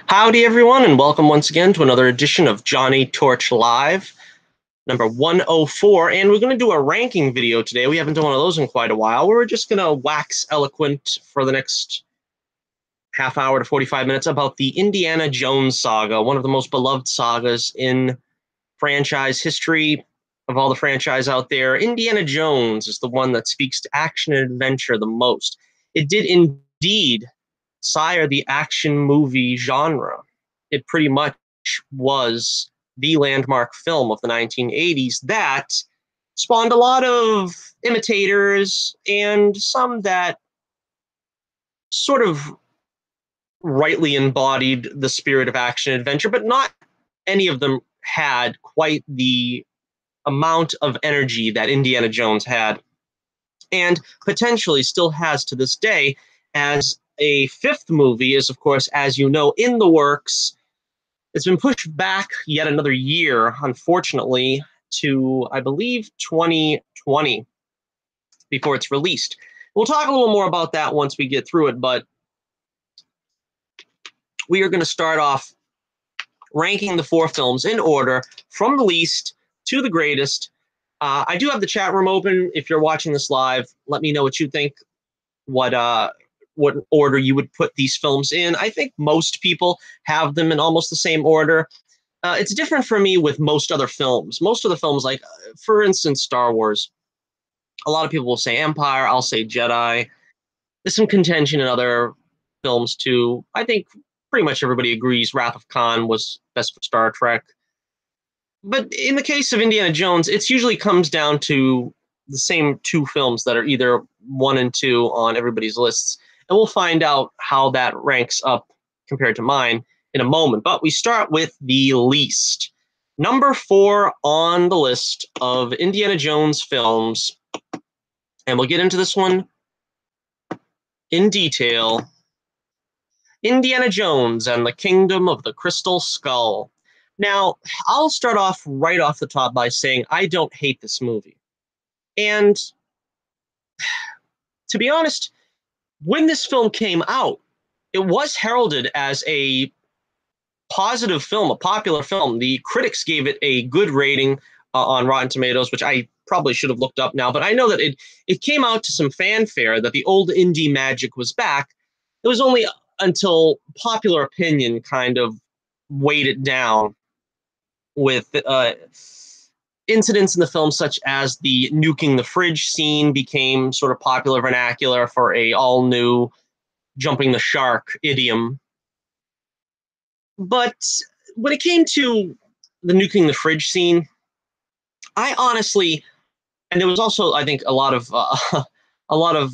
Howdy, everyone, and welcome once again to another edition of Johnny Torch Live, number 104. And we're going to do a ranking video today. We haven't done one of those in quite a while. We're just going to wax eloquent for the next half hour to 45 minutes about the Indiana Jones Saga, one of the most beloved sagas in franchise history. Of all the franchise out there, Indiana Jones is the one that speaks to action and adventure the most. It did indeed sire the action movie genre. It pretty much was the landmark film of the 1980s that spawned a lot of imitators and some that sort of rightly embodied the spirit of action adventure, but not any of them had quite the amount of energy that Indiana Jones had, and potentially still has to this day, as a fifth movie is, of course, as you know, in the works. It's been pushed back yet another year, unfortunately, to, I believe, 2020 before it's released. We'll talk a little more about that once we get through it, but we are going to start off ranking the four films in order from the least to the greatest. I do have the chat room open. If you're watching this live, let me know what you think, what order you would put these films in. I think most people have them in almost the same order. It's different for me with most other films. Most of the films, like, for instance, Star Wars, a lot of people will say Empire, I'll say Jedi. There's some contention in other films, too. I think pretty much everybody agrees Wrath of Khan was best for Star Trek. But in the case of Indiana Jones, it usually comes down to the same two films that are either 1 and 2 on everybody's lists. And we'll find out how that ranks up compared to mine in a moment. But we start with the least. Number 4 on the list of Indiana Jones films, and we'll get into this one in detail. Indiana Jones and the Kingdom of the Crystal Skull. Now, I'll start off right off the top by saying I don't hate this movie. And to be honest, when this film came out, it was heralded as a positive film, a popular film. The critics gave it a good rating on Rotten Tomatoes, which I probably should have looked up now, but I know that it came out to some fanfare that the old indie magic was back. It was only until popular opinion kind of weighed it down with incidents in the film such as the nuking the fridge scene became sort of popular vernacular for a all-new jumping the shark idiom. But when it came to the nuking the fridge scene, I honestly, and there was also, I think, a lot of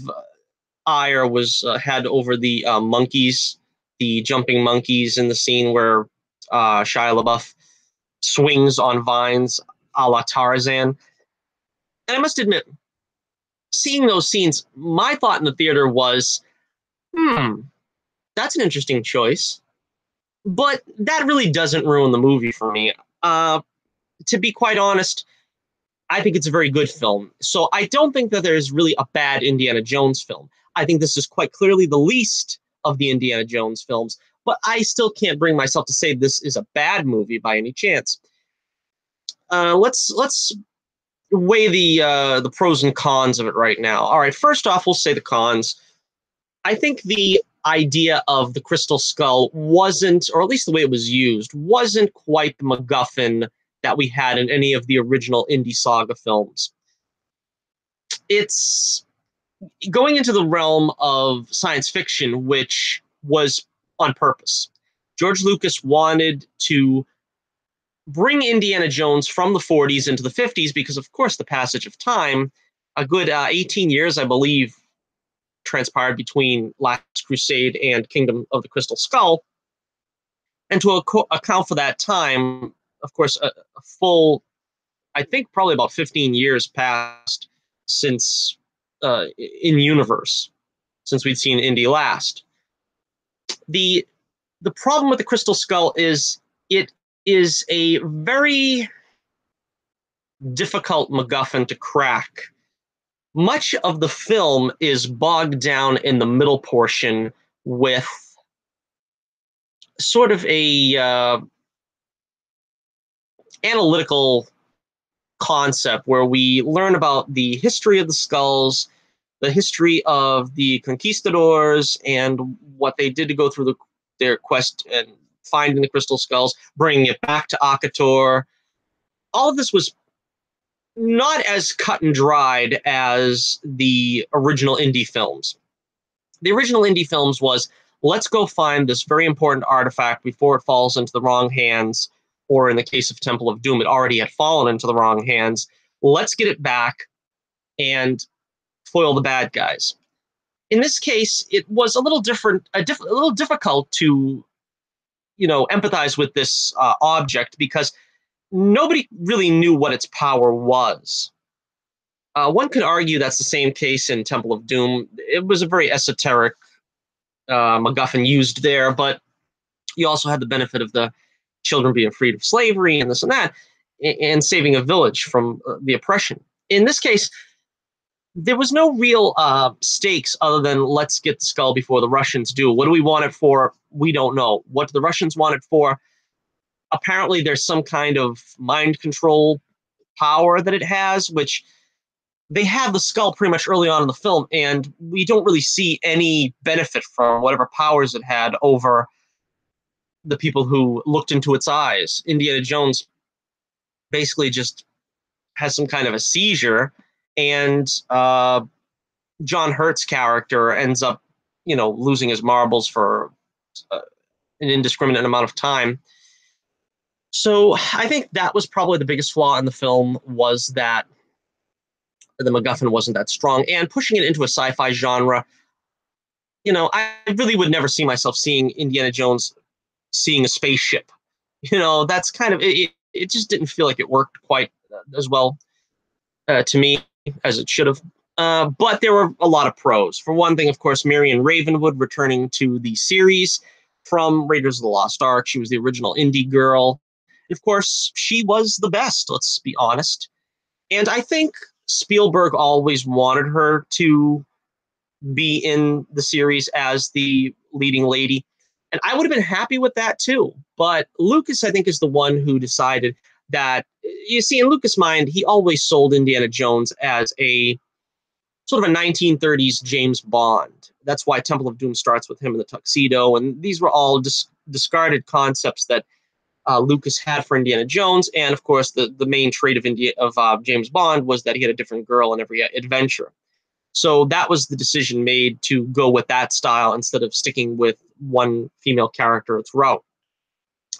ire was had over the monkeys, the jumping monkeys in the scene where Shia LaBeouf swings on vines a la Tarzan. And I must admit, seeing those scenes, my thought in the theater was, that's an interesting choice. But that really doesn't ruin the movie for me. To be quite honest, I think it's a very good film. So I don't think that there's really a bad Indiana Jones film. I think this is quite clearly the least of the Indiana Jones films, but I still can't bring myself to say this is a bad movie by any chance. Let's weigh the pros and cons of it right now. All right, first off, we'll say the cons. I think the idea of the Crystal Skull wasn't, or at least the way it was used, wasn't quite the MacGuffin that we had in any of the original Indy Saga films. It's going into the realm of science fiction, which was on purpose. George Lucas wanted to bring Indiana Jones from the 40s into the 50s because, of course, the passage of time, a good 18 years, I believe, transpired between Last Crusade and Kingdom of the Crystal Skull. And to account for that time, of course, a full, I think probably about 15 years passed since in universe, since we'd seen Indy last. The problem with the Crystal Skull is it is a very difficult MacGuffin to crack. Much of the film is bogged down in the middle portion with sort of a analytical concept where we learn about the history of the skulls, the history of the conquistadors, and what they did to go through their quest and finding the crystal skulls, bringing it back to Akator. All of this was not as cut and dried as the original indie films. The original indie films was, let's go find this very important artifact before it falls into the wrong hands, or in the case of Temple of Doom, it already had fallen into the wrong hands. Let's get it back and foil the bad guys. In this case, it was a little different, a little difficult to, empathize with this object because nobody really knew what its power was. One could argue that's the same case in Temple of Doom. It was a very esoteric MacGuffin used there, but you also had the benefit of the children being freed of slavery and this and that, and saving a village from the oppression. In this case, there was no real stakes other than let's get the skull before the Russians do. What do we want it for? We don't know. What do the Russians want it for? Apparently, there's some kind of mind control power that it has, which they have the skull pretty much early on in the film, and we don't really see any benefit from whatever powers it had over the people who looked into its eyes. Indiana Jones basically just has some kind of a seizure, and John Hurt's character ends up, losing his marbles for an indiscriminate amount of time. So I think that was probably the biggest flaw in the film, was that the MacGuffin wasn't that strong. And pushing it into a sci-fi genre, I really would never see myself seeing Indiana Jones seeing a spaceship. That's kind of it. It just didn't feel like it worked quite as well to me as it should have. But there were a lot of pros. For one thing, of course, Marion Ravenwood returning to the series from Raiders of the Lost Ark. She was the original indie girl. Of course, she was the best, let's be honest. And I think Spielberg always wanted her to be in the series as the leading lady. And I would have been happy with that too. But Lucas, I think, is the one who decided that, you see, in Lucas' mind, he always sold Indiana Jones as a sort of a 1930s James Bond. That's why Temple of Doom starts with him in the tuxedo. And these were all discarded concepts that Lucas had for Indiana Jones. And of course, the main trait of James Bond was that he had a different girl in every adventure. So that was the decision made to go with that style instead of sticking with one female character throughout.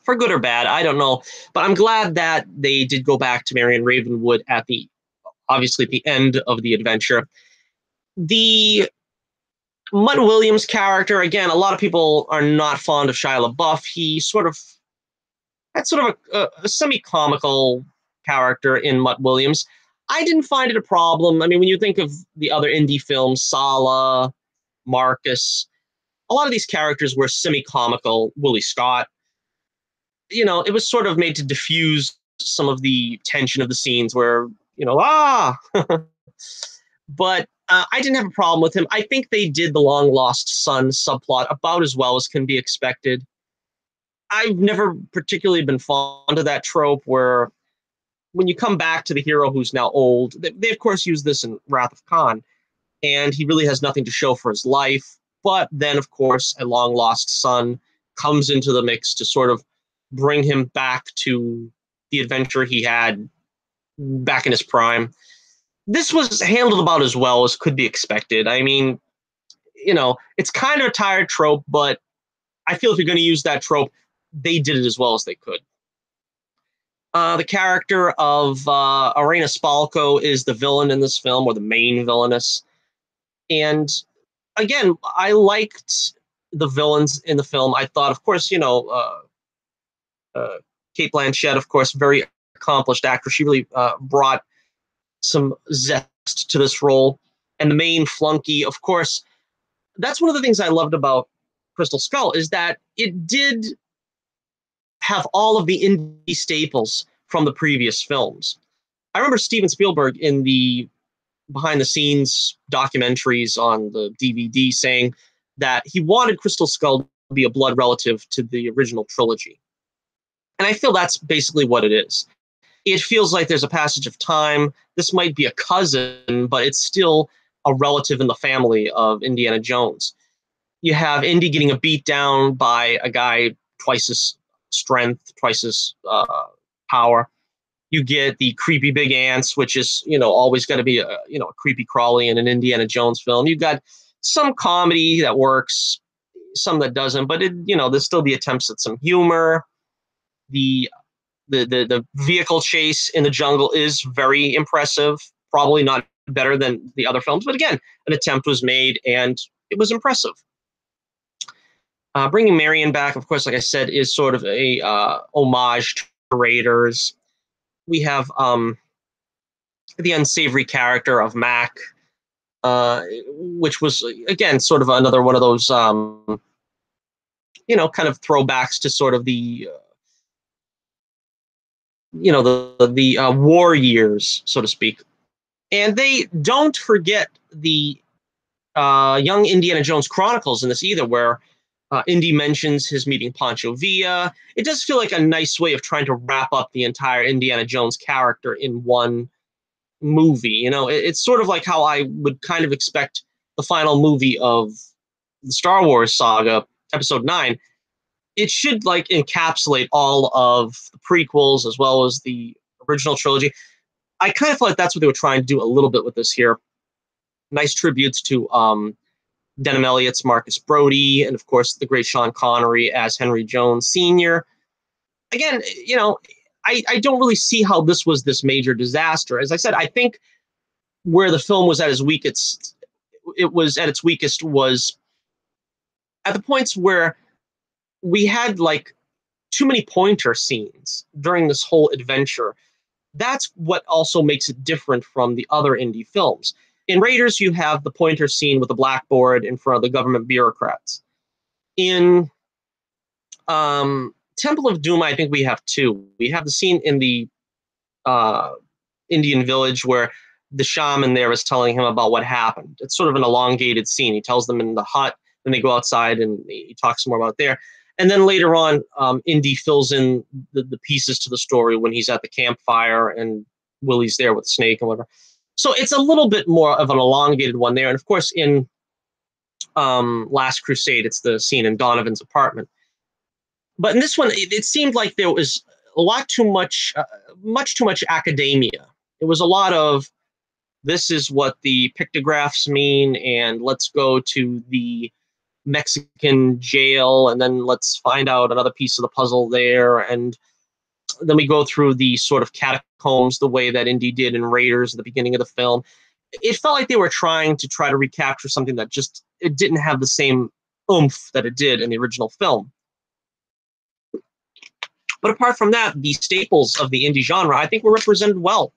For good or bad, I don't know. But I'm glad that they did go back to Marion Ravenwood obviously at the end of the adventure. The Mutt Williams character, again, a lot of people are not fond of Shia LaBeouf. He had sort of a semi-comical character in Mutt Williams. I didn't find it a problem. I mean, when you think of the other indie films, Sala, Marcus, a lot of these characters were semi-comical. Willie Scott, it was sort of made to diffuse some of the tension of the scenes where, But I didn't have a problem with him. I think they did the long lost son subplot about as well as can be expected. I've never particularly been fond of that trope where when you come back to the hero who's now old, they of course use this in Wrath of Khan, and he really has nothing to show for his life. But then, of course, a long lost son comes into the mix to sort of bring him back to the adventure he had back in his prime. This was handled about as well as could be expected. I mean, it's kind of a tired trope, but I feel if you're going to use that trope, they did it as well as they could. The character of Irina Spalko is the villain in this film, or the main villainess. And again, I liked the villains in the film. I thought, of course, Cate Blanchett, of course, very accomplished actor. She really brought some zest to this role. And the main flunky, of course, that's one of the things I loved about Crystal Skull, is that it did have all of the indie staples from the previous films. I remember Steven Spielberg in the behind-the-scenes documentaries on the DVD saying that he wanted Crystal Skull be a blood relative to the original trilogy. And I feel that's basically what it is. It feels like there's a passage of time. This might be a cousin, but it's still a relative in the family of Indiana Jones. You have Indy getting a beat down by a guy twice his strength, twice his power. You get the creepy big ants, which is, always got to be a creepy crawly in an Indiana Jones film. You've got some comedy that works, some that doesn't, but there's still the attempts at some humor. The vehicle chase in the jungle is very impressive. Probably not better than the other films, but again, an attempt was made and it was impressive. Bringing Marion back, of course, like I said, is sort of a homage to Raiders. We have the unsavory character of Mac, which was, again, sort of another one of those, kind of throwbacks to sort of the, the war years, so to speak. And they don't forget the Young Indiana Jones Chronicles in this either, where Indy mentions his meeting Pancho Villa. It does feel like a nice way of trying to wrap up the entire Indiana Jones character in one movie. It's sort of like how I would kind of expect the final movie of the Star Wars saga, Episode 9. It should like encapsulate all of the prequels as well as the original trilogy. I kind of feel like that's what they were trying to do a little bit with this here. Nice tributes to Denham Elliott's Marcus Brody, and of course the great Sean Connery as Henry Jones Sr. Again, I don't really see how this was this major disaster. As I said, I think where the film was at its weakest, was at the points where we had like too many pointer scenes during this whole adventure. That's what also makes it different from the other Indy films. In Raiders, you have the pointer scene with the blackboard in front of the government bureaucrats. In Temple of Doom, I think we have two. We have the scene in the Indian village where the shaman there is telling him about what happened. It's sort of an elongated scene. He tells them in the hut, then they go outside and he talks more about it there. And then later on, Indy fills in the pieces to the story when he's at the campfire and Willie's there with the snake and whatever. So it's a little bit more of an elongated one there. And of course, in Last Crusade, it's the scene in Donovan's apartment. But in this one, it seemed like there was much too much academia. It was a lot of, this is what the pictographs mean, and let's go to the Mexican jail, and then let's find out another piece of the puzzle there, and then we go through the sort of catacombs the way that Indy did in Raiders at the beginning of the film. It felt like they were trying to recapture something that just, it didn't have the same oomph that it did in the original film. But apart from that, the staples of the Indy genre, I think, were represented well.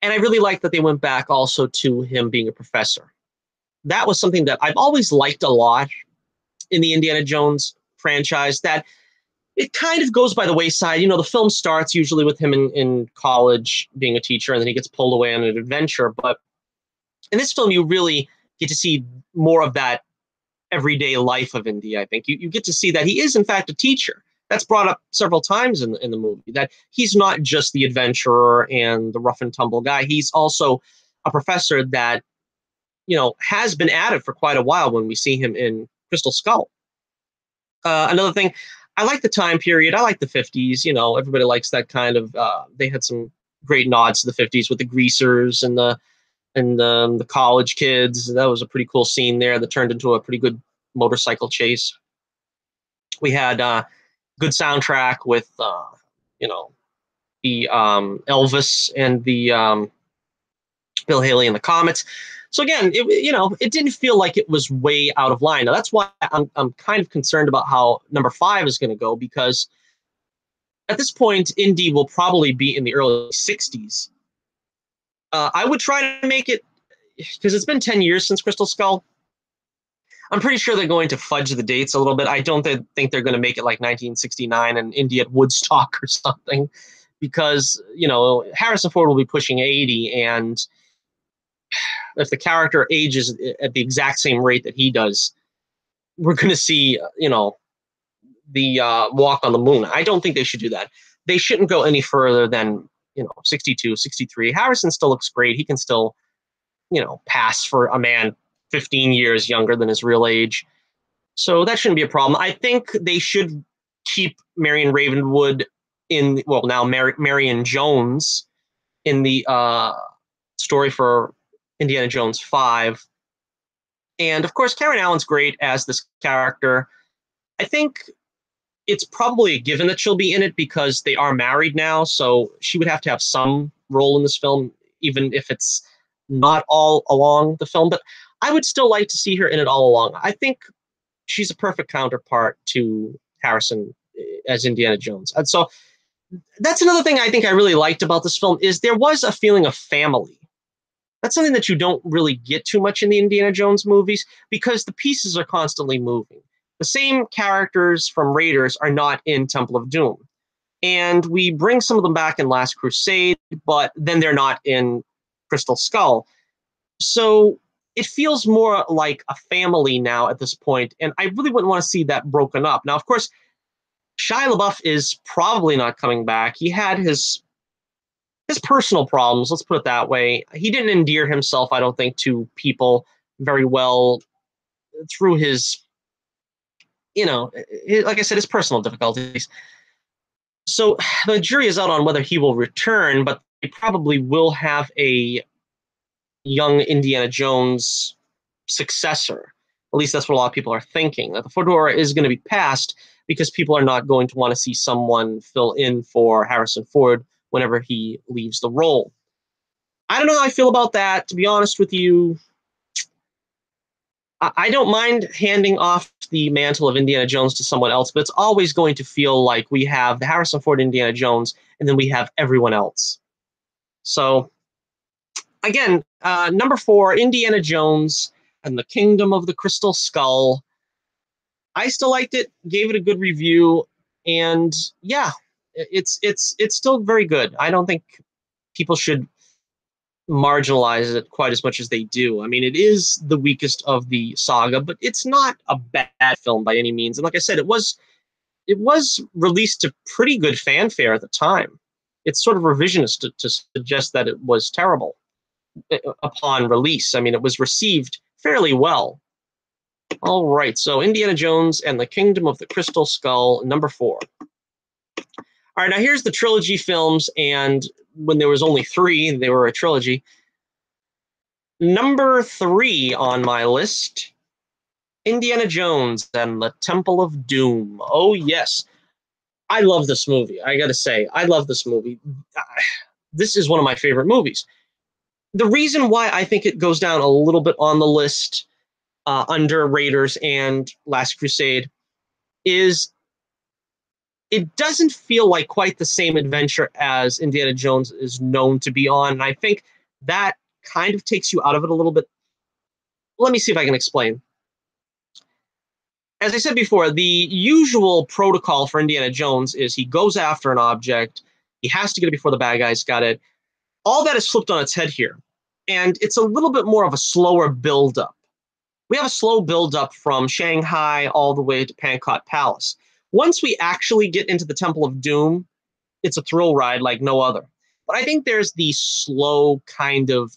And I really like that they went back also to him being a professor. That was something that I've always liked a lot in the Indiana Jones franchise, that it kind of goes by the wayside. The film starts usually with him in college being a teacher, and then he gets pulled away on an adventure. But in this film, you really get to see more of that everyday life of Indy, I think. You get to see that he is, in fact, a teacher. That's brought up several times in the movie, that he's not just the adventurer and the rough and tumble guy. He's also a professor that, has been at it for quite a while when we see him in Crystal Skull. Another thing, I like the time period. I like the 50s. Everybody likes that kind of, they had some great nods to the 50s with the greasers and the college kids. That was a pretty cool scene there that turned into a pretty good motorcycle chase. We had good soundtrack with, the Elvis and the Bill Haley and the Comets. So again, it didn't feel like it was way out of line. Now that's why I'm kind of concerned about how number 5 is going to go, because at this point, Indy will probably be in the early 60s. I would try to make it, because it's been 10 years since Crystal Skull. I'm pretty sure they're going to fudge the dates a little bit. I don't think they're going to make it like 1969 and Indy at Woodstock or something, because, Harrison Ford will be pushing 80, and if the character ages at the exact same rate that he does, we're going to see, the walk on the moon. I don't think they should do that. They shouldn't go any further than, 62, 63. Harrison still looks great. He can still, pass for a man 15 years younger than his real age. So that shouldn't be a problem. I think they should keep Marion Ravenwood now Marion Jones in the story for Indiana Jones 5. And of course, Karen Allen's great as this character. I think it's probably a given that she'll be in it because they are married now. So she would have to have some role in this film, even if it's not all along the film. But I would still like to see her in it all along. I think she's a perfect counterpart to Harrison as Indiana Jones. And so that's another thing I think I really liked about this film is there was a feeling of family. That's something that you don't really get too much in the Indiana Jones movies because the pieces are constantly moving. The same characters from Raiders are not in Temple of Doom. And we bring some of them back in Last Crusade, but then they're not in Crystal Skull. So it feels more like a family now at this point, and I really wouldn't want to see that broken up. Now, of course, Shia LaBeouf is probably not coming back. He had his personal problems, let's put it that way. He didn't endear himself, I don't think, to people very well through his, like I said, his personal difficulties. So the jury is out on whether he will return, but they probably will have a young Indiana Jones successor. At least that's what a lot of people are thinking, that the fedora is going to be passed because people are not going to want to see someone fill in for Harrison Ford whenever he leaves the role. I don't know how I feel about that, to be honest with you. I don't mind handing off the mantle of Indiana Jones to someone else, but it's always going to feel like we have the Harrison Ford Indiana Jones, and then we have everyone else. So, again, number 4, Indiana Jones and the Kingdom of the Crystal Skull. I still liked it, gave it a good review, and yeah, it's still very good. I don't think people should marginalize it quite as much as they do. I mean, it is the weakest of the saga, but it's not a bad film by any means. And like I said, it was released to pretty good fanfare at the time. It's sort of revisionist to suggest that it was terrible upon release. I mean, it was received fairly well. All right, so Indiana Jones and the Kingdom of the Crystal Skull, number 4. All right, now here's the trilogy films, and when there was only 3, they were a trilogy. Number 3 on my list, Indiana Jones and the Temple of Doom. Oh, yes. I love this movie. I got to say, I love this movie. This is one of my favorite movies. The reason why I think it goes down a little bit on the list under Raiders and Last Crusade is it doesn't feel like quite the same adventure as Indiana Jones is known to be on. And I think that kind of takes you out of it a little bit. Let me see if I can explain. As I said before, the usual protocol for Indiana Jones is he goes after an object, he has to get it before the bad guys got it. All that is flipped on its head here. And it's a little bit more of a slower build-up. We have a slow build-up from Shanghai all the way to Pankot Palace. Once we actually get into the Temple of Doom, it's a thrill ride like no other. But I think there's the slow kind of,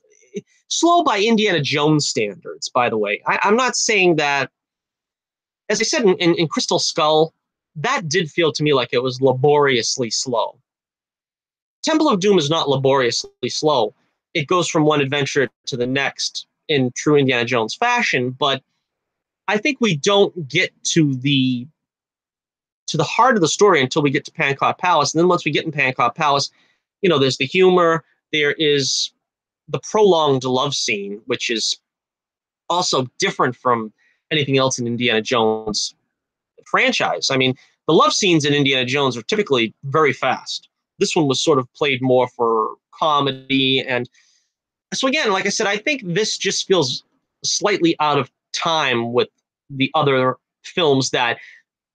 slow by Indiana Jones standards, by the way. I'm not saying that, as I said in Crystal Skull, that did feel to me like it was laboriously slow. Temple of Doom is not laboriously slow. It goes from one adventure to the next in true Indiana Jones fashion, but I think we don't get to the heart of the story until we get to Pankot Palace. And then once we get in Pankot Palace, there's the humor, there is the prolonged love scene, which is also different from anything else in Indiana Jones franchise. I mean, the love scenes in Indiana Jones are typically very fast. This one was sort of played more for comedy. And so again, like I said, I think this just feels slightly out of time with the other films that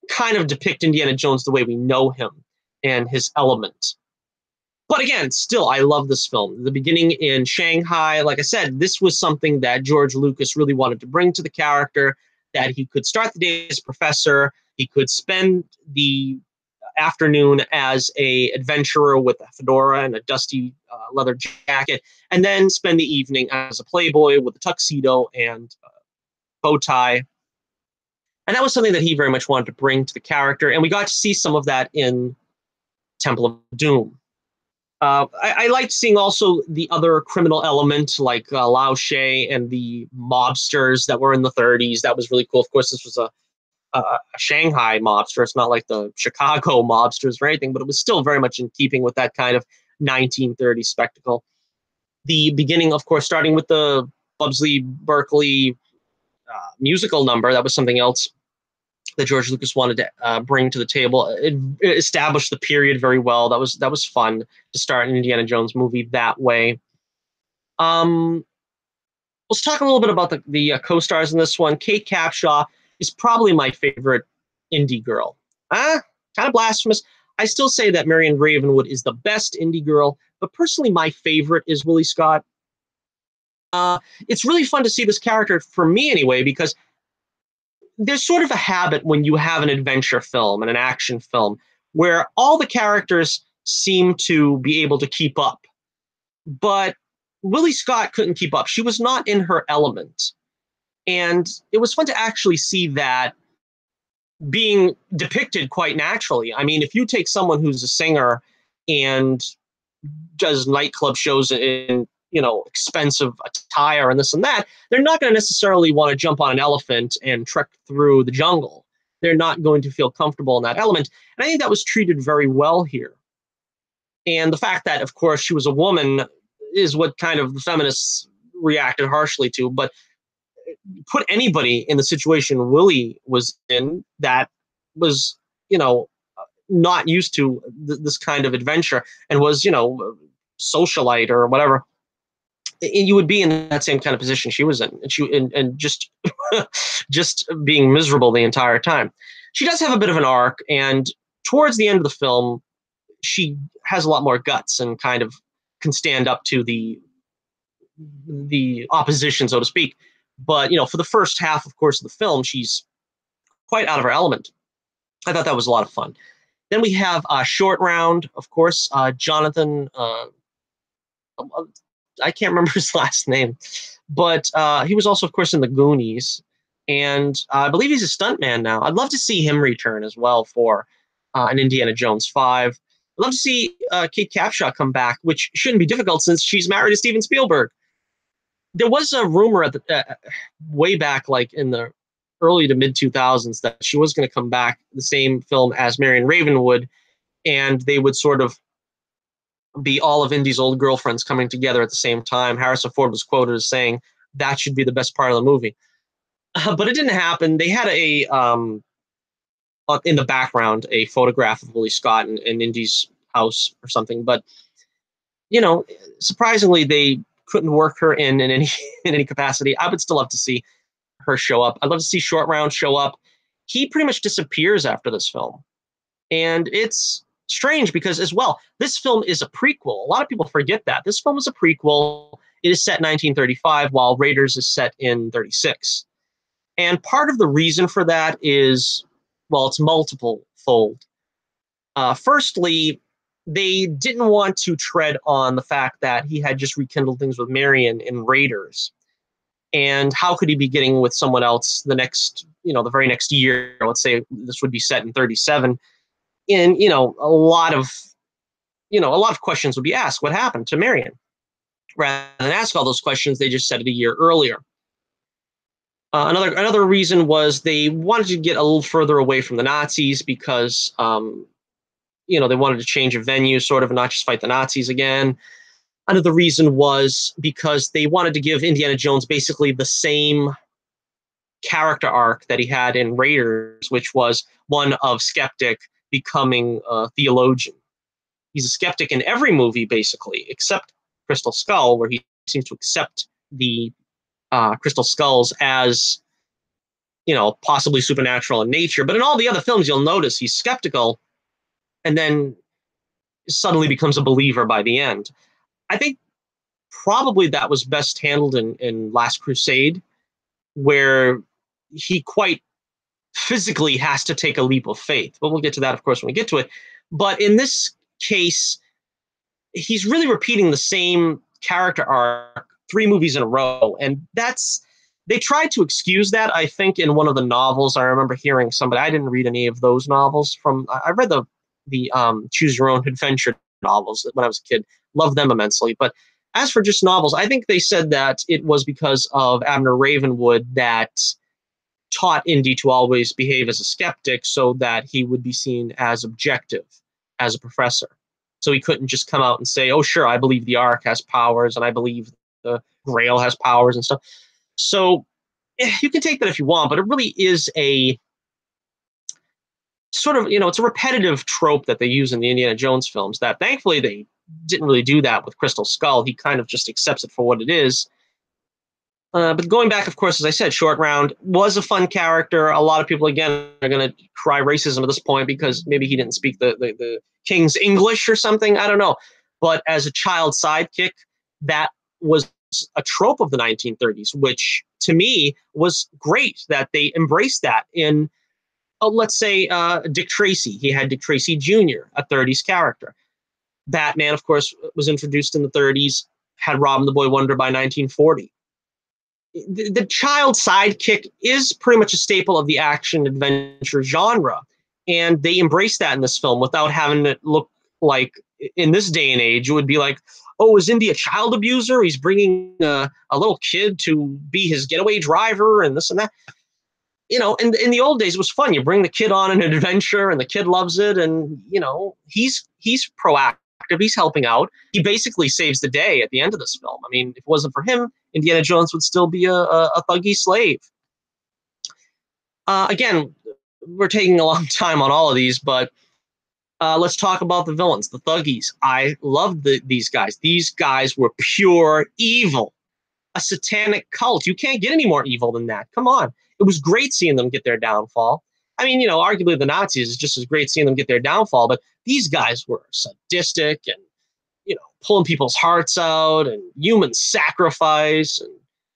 kind of depict Indiana Jones the way we know him and his element. But again, still, I love this film. The beginning in Shanghai, like I said, this was something that George Lucas really wanted to bring to the character. that he could start the day as a professor, he could spend the afternoon as a adventurer with a fedora and a dusty leather jacket, and then spend the evening as a playboy with a tuxedo and bow tie. And that was something that he very much wanted to bring to the character, and we got to see some of that in Temple of Doom. I liked seeing also the other criminal element, like Lao She and the mobsters that were in the 30s. That was really cool. Of course, this was a Shanghai mobster. It's not like the Chicago mobsters or anything, but it was still very much in keeping with that kind of 1930s spectacle. The beginning, of course, starting with the Bubsley Berkeley musical number, that was something else that George Lucas wanted to bring to the table. It established the period very well. That was fun to start an Indiana Jones movie that way. Let's talk a little bit about the co-stars in this one. Kate Capshaw is probably my favorite indie girl. Kind of blasphemous. I still say that Marion Ravenwood is the best indie girl, but personally my favorite is Willie Scott. It's really fun to see this character, for me anyway, because there's sort of a habit when you have an adventure film and an action film where all the characters seem to be able to keep up. But Willie Scott couldn't keep up. She was not in her element. And it was fun to actually see that being depicted quite naturally. I mean, if you take someone who's a singer and does nightclub shows in, expensive attire and this and that, they're not going to necessarily want to jump on an elephant and trek through the jungle. They're not going to feel comfortable in that element. And I think that was treated very well here. And the fact that, of course, she was a woman is what kind of the feminists reacted harshly to. But put anybody in the situation Willie was in that was, not used to this kind of adventure and was, socialite or whatever, you would be in that same kind of position she was in, and just just being miserable the entire time. She does have a bit of an arc, and towards the end of the film, she has a lot more guts and kind of can stand up to the opposition, so to speak. But for the first half, of course, of the film, she's quite out of her element. I thought that was a lot of fun. Then we have Short Round, of course, Jonathan. I can't remember his last name, but he was also, of course, in the Goonies, and I believe he's a stuntman now. I'd love to see him return as well for an Indiana Jones 5. I'd love to see Kate Capshaw come back, which shouldn't be difficult since she's married to Steven Spielberg. There was a rumor at the way back, like in the early to mid 2000s, that she was going to come back the same film as Marion Ravenwood, and they would sort of be all of Indy's old girlfriends coming together at the same time. Harrison Ford was quoted as saying that should be the best part of the movie. But it didn't happen. They had in the background, a photograph of Willie Scott in Indy's house or something. But, surprisingly, they couldn't work her in any capacity. I would still love to see her show up. I'd love to see Short Round show up. He pretty much disappears after this film. And it's strange because, as well, this film is a prequel. A lot of people forget that. This film is a prequel. It is set in 1935, while Raiders is set in 36. And part of the reason for that is, well, it's multiple-fold. Firstly, they didn't want to tread on the fact that he had just rekindled things with Marion in Raiders. And how could he be getting with someone else the very next year? Let's say this would be set in 37. And, a lot of questions would be asked. What happened to Marion? Rather than ask all those questions, they just said it a year earlier. Another reason was they wanted to get a little further away from the Nazis because, they wanted to change a venue, sort of, and not just fight the Nazis again. Another reason was because they wanted to give Indiana Jones basically the same character arc that he had in Raiders, which was one of skeptic becoming a theologian. He's a skeptic in every movie, basically, except Crystal Skull, where he seems to accept the crystal skulls as, possibly supernatural in nature. But in all the other films, you'll notice he's skeptical and then suddenly becomes a believer by the end. I think probably that was best handled in Last Crusade, where he quite physically has to take a leap of faith. But we'll get to that, of course, when we get to it. But in this case, he's really repeating the same character arc 3 movies in a row, and they tried to excuse that. I think in one of the novels, I remember hearing somebody. I didn't read any of those novels. I read the Choose Your Own Adventure novels when I was a kid. Loved them immensely. But as for just novels, I think they said that it was because of Abner Ravenwood that taught Indy to always behave as a skeptic so that he would be seen as objective as a professor. So he couldn't just come out and say, oh, sure, I believe the Ark has powers and I believe the Grail has powers and stuff. So you can take that if you want, but it really is a sort of, it's a repetitive trope that they use in the Indiana Jones films that thankfully they didn't really do that with Crystal Skull. He kind of just accepts it for what it is. But going back, of course, as I said, Short Round was a fun character. A lot of people, again, are going to cry racism at this point because maybe he didn't speak the King's English or something. I don't know. But as a child sidekick, that was a trope of the 1930s, which to me was great that they embraced that in, let's say, Dick Tracy. He had Dick Tracy Jr., a 30s character. Batman, of course, was introduced in the 30s, had Robin the Boy Wonder by 1940. The child sidekick is pretty much a staple of the action adventure genre, and they embrace that in this film without having it look like, in this day and age, it would be like, oh, is Indy a child abuser? He's bringing a little kid to be his getaway driver and this and that. In the old days, it was fun. You bring the kid on an adventure, and the kid loves it, and he's proactive. He's helping out. He basically saves the day at the end of this film. I mean, if it wasn't for him, Indiana Jones would still be a thuggy slave. Again, we're taking a long time on all of these, but let's talk about the villains, the thuggies. I loved these guys. These guys were pure evil, a satanic cult. You can't get any more evil than that. Come on. It was great seeing them get their downfall. I mean, arguably the Nazis is just as great seeing them get their downfall, but these guys were sadistic and, pulling people's hearts out and human sacrifice and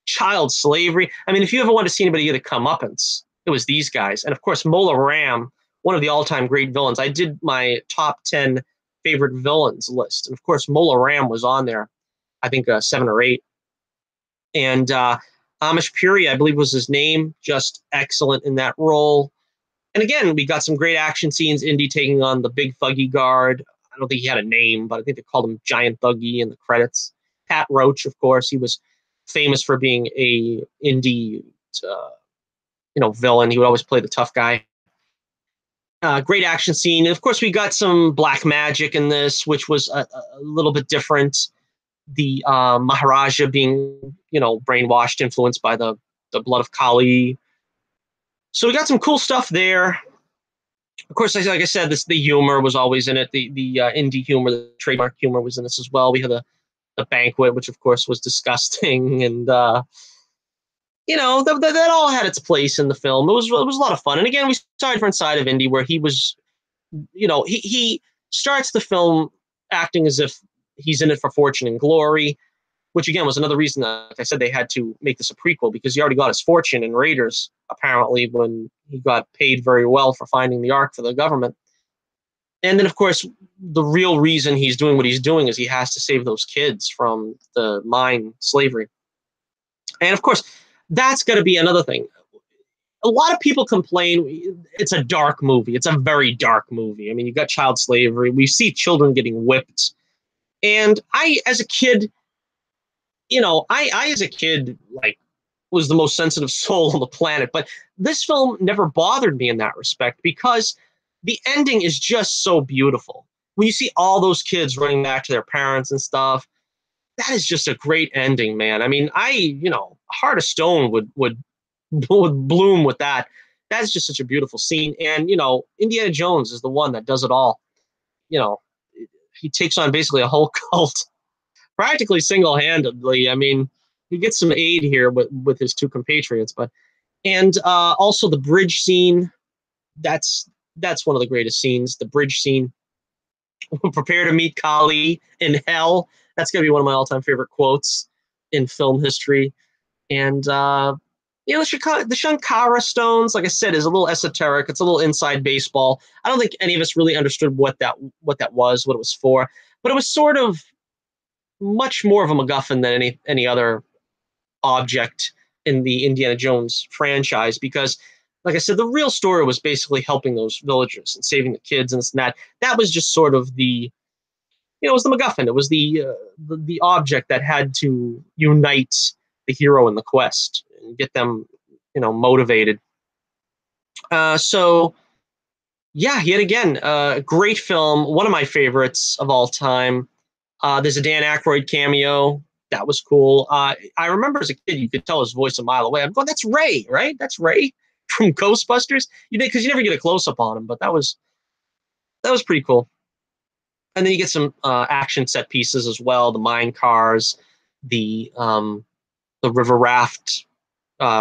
child slavery. I mean, if you ever want to see anybody get a comeuppance, it was these guys. And of course, Mola Ram, one of the all-time great villains. I did my top 10 favorite villains list. And of course, Mola Ram was on there, I think 7 or 8. And Amish Puri, I believe was his name, just excellent in that role. And again, we got some great action scenes. Indy taking on the big thuggy guard. I don't think he had a name, but I think they called him Giant Thuggy in the credits. Pat Roach, of course, he was famous for being a Indy, villain. He would always play the tough guy. Great action scene. And of course, we got some black magic in this, which was a little bit different. The Maharaja being, brainwashed, influenced by the blood of Kali. So we got some cool stuff there. Of course, like I said, the humor was always in it. The indie humor, the trademark humor was in this as well. We had the banquet, which of course was disgusting, and that all had its place in the film. It was a lot of fun. And again, we saw a different side of Indy where he was, he starts the film acting as if he's in it for fortune and glory, which again was another reason that, like I said, they had to make this a prequel, because he already got his fortune in Raiders, apparently, when he got paid very well for finding the Ark for the government. And then, of course, the real reason he's doing what he's doing is he has to save those kids from the mine slavery. And of course, that's got to be another thing. A lot of people complain it's a dark movie. It's a very dark movie. I mean, you got child slavery. We see children getting whipped. And I, as a kid, I as a kid, was the most sensitive soul on the planet. But this film never bothered me in that respect, because the ending is just so beautiful. When you see all those kids running back to their parents and stuff, that is just a great ending, man. I mean, Heart of Stone would bloom with that. That's just such a beautiful scene. And, Indiana Jones is the one that does it all. He takes on basically a whole cult practically single-handedly. I mean, he gets some aid here with his 2 compatriots, and also the bridge scene. That's one of the greatest scenes. The bridge scene. Prepare to meet Kali in hell. That's gonna be one of my all-time favorite quotes in film history. And You know, the Shankara stones, like I said, is a little esoteric. It's a little inside baseball. I don't think any of us really understood what that was, what it was for. But it was sort of much more of a MacGuffin than any other object in the Indiana Jones franchise, because, like I said, the real story was basically helping those villagers and saving the kids and this and that. That was just sort of it was the MacGuffin. It was the object that had to unite the hero in the quest and get them, motivated. So yeah, yet again, great film, one of my favorites of all time. There's a Dan Aykroyd cameo. That was cool. I remember as a kid, you could tell his voice a mile away. I'm going, that's Ray, right? That's Ray from Ghostbusters. You did, because you never get a close up on him, but that was pretty cool. And then you get some action set pieces as well. The mine cars, the river raft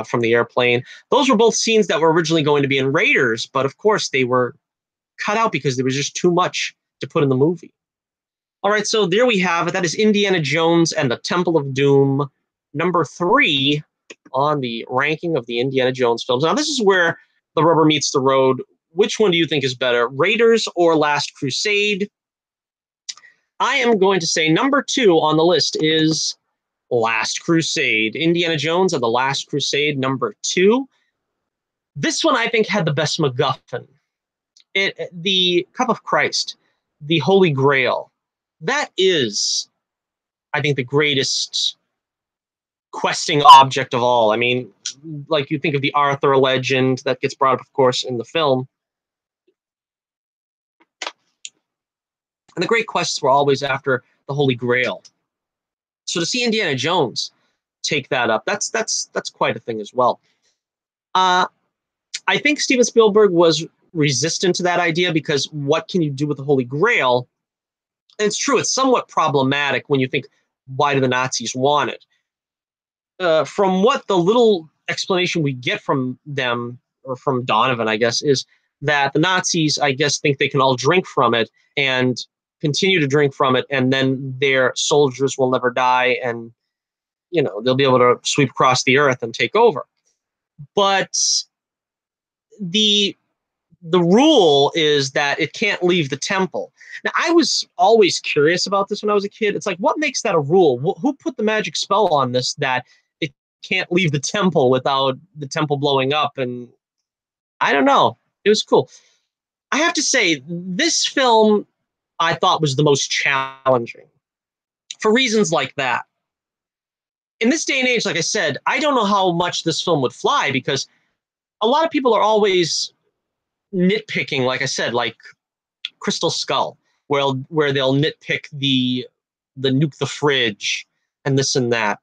from the airplane. Those were both scenes that were originally going to be in Raiders, but of course they were cut out because there was just too much to put in the movie. All right, so there we have it. That is Indiana Jones and the Temple of Doom, number 3 on the ranking of the Indiana Jones films. Now, this is where the rubber meets the road. Which one do you think is better, Raiders or Last Crusade? I am going to say number 2 on the list is Last Crusade. Indiana Jones and the Last Crusade, number 2. This one, I think, had the best MacGuffin. The Cup of Christ, the Holy Grail. That is, I think, the greatest questing object of all. I mean, like, you think of the Arthur legend that gets brought up, of course, in the film. And the great quests were always after the Holy Grail. So to see Indiana Jones take that up, that's quite a thing as well. I think Steven Spielberg was resistant to that idea, because what can you do with the Holy Grail? And it's true, it's somewhat problematic when you think, why do the Nazis want it? From what the little explanation we get from them, or from Donovan, I guess, is that the Nazis, I guess, think they can all drink from it and continue to drink from it, and then their soldiers will never die, and they'll be able to sweep across the earth and take over. But the rule is that it can't leave the temple. Now, I was always curious about this when I was a kid. It's like, what makes that a rule? Who put the magic spell on this that it can't leave the temple without the temple blowing up? And I don't know. It was cool. I have to say, this film I thought was the most challenging for reasons like that. In this day and age, like I said, I don't know how much this film would fly, because a lot of people are always nitpicking, like I said, like Crystal Skull, where they'll nitpick the nuke the fridge and this and that.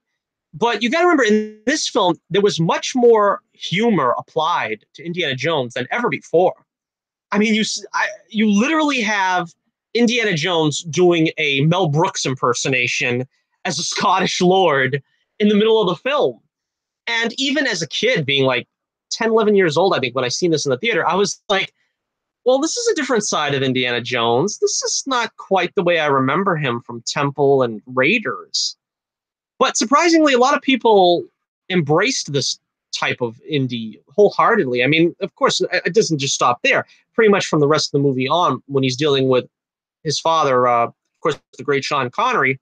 But you got to remember, in this film, there was much more humor applied to Indiana Jones than ever before. I mean, you literally have Indiana Jones doing a Mel Brooks impersonation as a Scottish lord in the middle of the film. And even as a kid, being like 10, 11 years old, I think, when I seen this in the theater, I was like, well, this is a different side of Indiana Jones. This is not quite the way I remember him from Temple and Raiders. But surprisingly, a lot of people embraced this type of Indy wholeheartedly. I mean, of course, it doesn't just stop there. Pretty much from the rest of the movie on, when he's dealing with his father, of course, the great Sean Connery,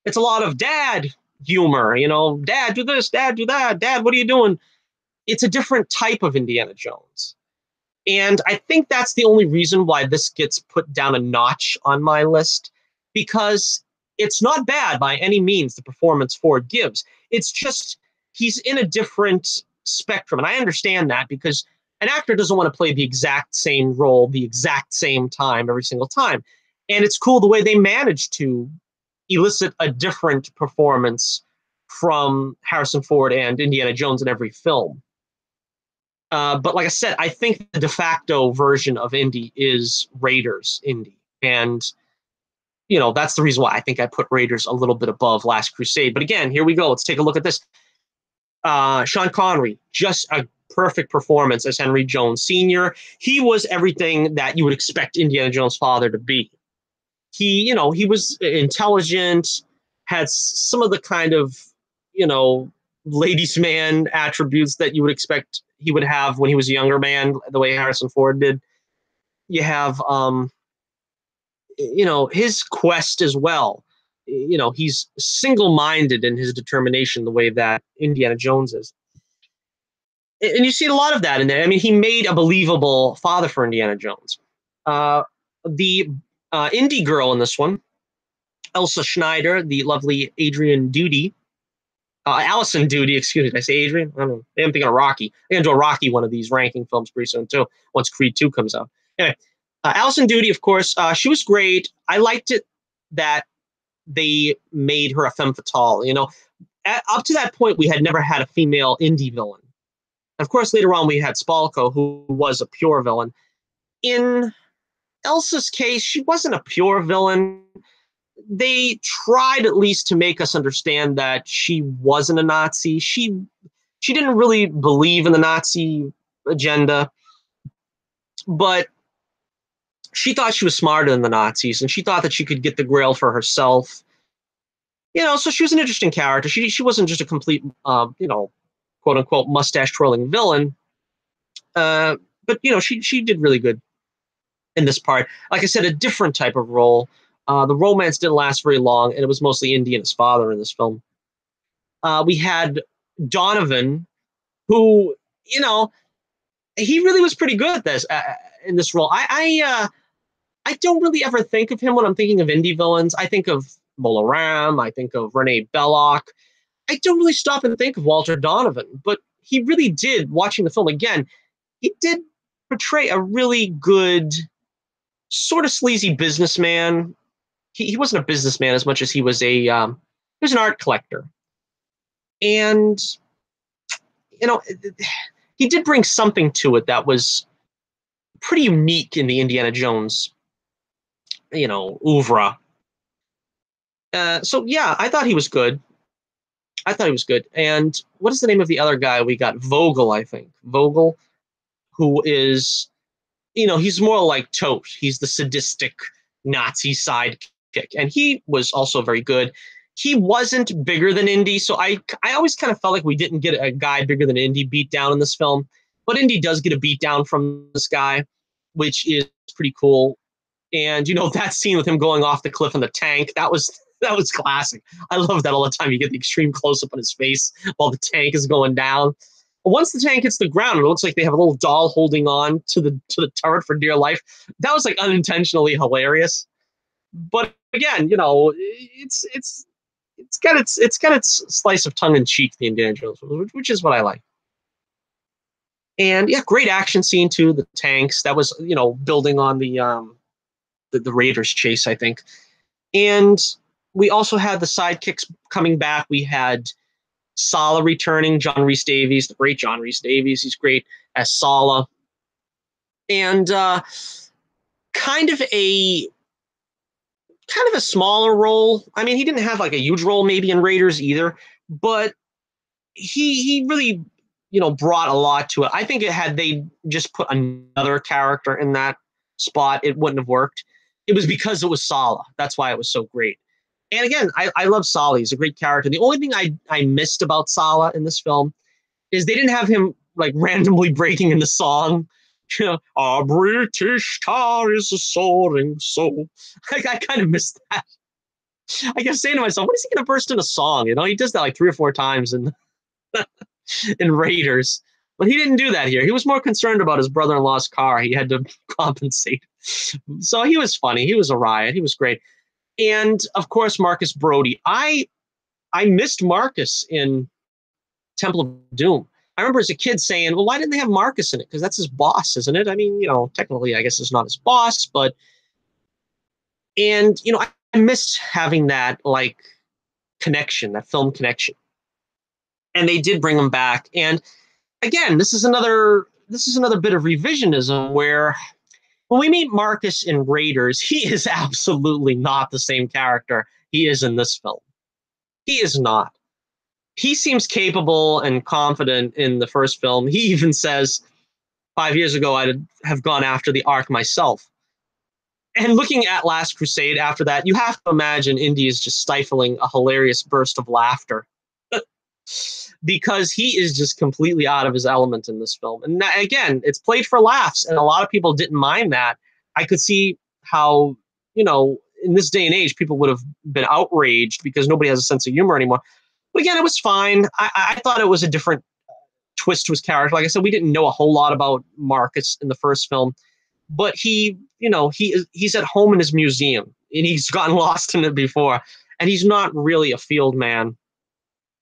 it's a lot of dad humor. Dad, do this, dad, do that, dad, what are you doing? It's a different type of Indiana Jones. And I think that's the only reason why this gets put down a notch on my list, because it's not bad by any means, the performance Ford gives. It's just, he's in a different spectrum. And I understand that, because an actor doesn't want to play the exact same role, the exact same time, every single time. And it's cool the way they manage to elicit a different performance from Harrison Ford and Indiana Jones in every film. But like I said, I think the de facto version of Indy is Raiders Indy. And, that's the reason why I think I put Raiders a little bit above Last Crusade. But again, here we go. Let's take a look at this. Sean Connery, just a perfect performance as Henry Jones Sr. He was everything that you would expect Indiana Jones' father to be. He was intelligent, had some of the kind of, ladies' man attributes that you would expect he would have when he was a younger man, the way Harrison Ford did. You have, his quest as well. He's single-minded in his determination, the way that Indiana Jones is. And you see a lot of that in there. I mean, he made a believable father for Indiana Jones. The indie girl in this one, Elsa Schneider, the lovely Adrian Duty, Allison Duty, excuse me, did I say Adrian? I don't know. I'm thinking of Rocky. I'm going to do a Rocky one of these ranking films pretty soon, too, once Creed 2 comes out. Anyway, Allison Duty, of course, she was great. I liked it that they made her a femme fatale. Up to that point, we had never had a female indie villain. Of course, later on, we had Spalko, who was a pure villain. In Elsa's case, she wasn't a pure villain. They tried at least to make us understand that she wasn't a Nazi. She didn't really believe in the Nazi agenda, but she thought she was smarter than the Nazis, and she thought that she could get the Grail for herself. So she was an interesting character. She wasn't just a complete, quote unquote, mustache twirling villain. But she did really good in this part. Like I said, a different type of role. The romance didn't last very long, and it was mostly Indy and his father in this film. We had Donovan, who, he really was pretty good at this in this role. I don't really ever think of him when I'm thinking of indie villains. I think of Mola Ram. I think of Renee Belloc. I don't really stop and think of Walter Donovan, but he really did, watching the film again, he did portray a really good, sort of sleazy businessman. He wasn't a businessman as much as he was he was an art collector. And, he did bring something to it that was pretty unique in the Indiana Jones, oeuvre. So yeah, I thought he was good. And what is the name of the other guy we got? Vogel, I think. Vogel, who is, he's more like Tote. He's the sadistic Nazi sidekick. And he was also very good. He wasn't bigger than Indy, so I always kind of felt like we didn't get a guy bigger than Indy beat down in this film. But Indy does get a beat down from this guy, which is pretty cool. And that scene with him going off the cliff in the tank, that was classic. I love that all the time. You get the extreme close up on his face while the tank is going down. But once the tank hits the ground, it looks like they have a little doll holding on to the turret for dear life. That was like unintentionally hilarious. But again, it's got its slice of tongue in cheek, the Indiana Jones, which is what I like. And yeah, great action scene too. The tanks, that was building on the Raiders chase, I think. And we also had the sidekicks coming back. We had Sala returning, John Rhys Davies, the great John Rhys Davies. He's great as Sala. And kind of a smaller role. I mean, he didn't have like a huge role maybe in Raiders either, but he really, brought a lot to it. I think had they just put another character in that spot, it wouldn't have worked. It was because it was Sala. That's why it was so great. And again, I love Sala. He's a great character. The only thing I missed about Sala in this film is they didn't have him like randomly breaking into song. Our British tar is a soaring soul. I kind of missed that. I kept saying to myself, when is he going to burst into song? He does that like 3 or 4 times in in Raiders. But he didn't do that here. He was more concerned about his brother-in-law's car. He had to compensate. So he was funny. He was a riot. He was great. And, of course, Marcus Brody. I missed Marcus in Temple of Doom. I remember as a kid saying, well, why didn't they have Marcus in it? Because that's his boss, isn't it? I mean, technically, I guess it's not his boss, but... And, I missed having that, like, connection, that film connection. And they did bring him back. And, again, this is another bit of revisionism where when we meet Marcus in Raiders, he is absolutely not the same character he is in this film. He is not. He seems capable and confident in the first film. He even says, 5 years ago, I'd have gone after the Ark myself. And looking at Last Crusade after that, you have to imagine Indy is just stifling a hilarious burst of laughter. because he is just completely out of his element in this film. And that, again, it's played for laughs, and a lot of people didn't mind that. I could see how, in this day and age, people would have been outraged because nobody has a sense of humor anymore. But again, it was fine. I thought it was a different twist to his character. Like I said, we didn't know a whole lot about Marcus in the first film, but he's at home in his museum, and he's gotten lost in it before, and he's not really a field man,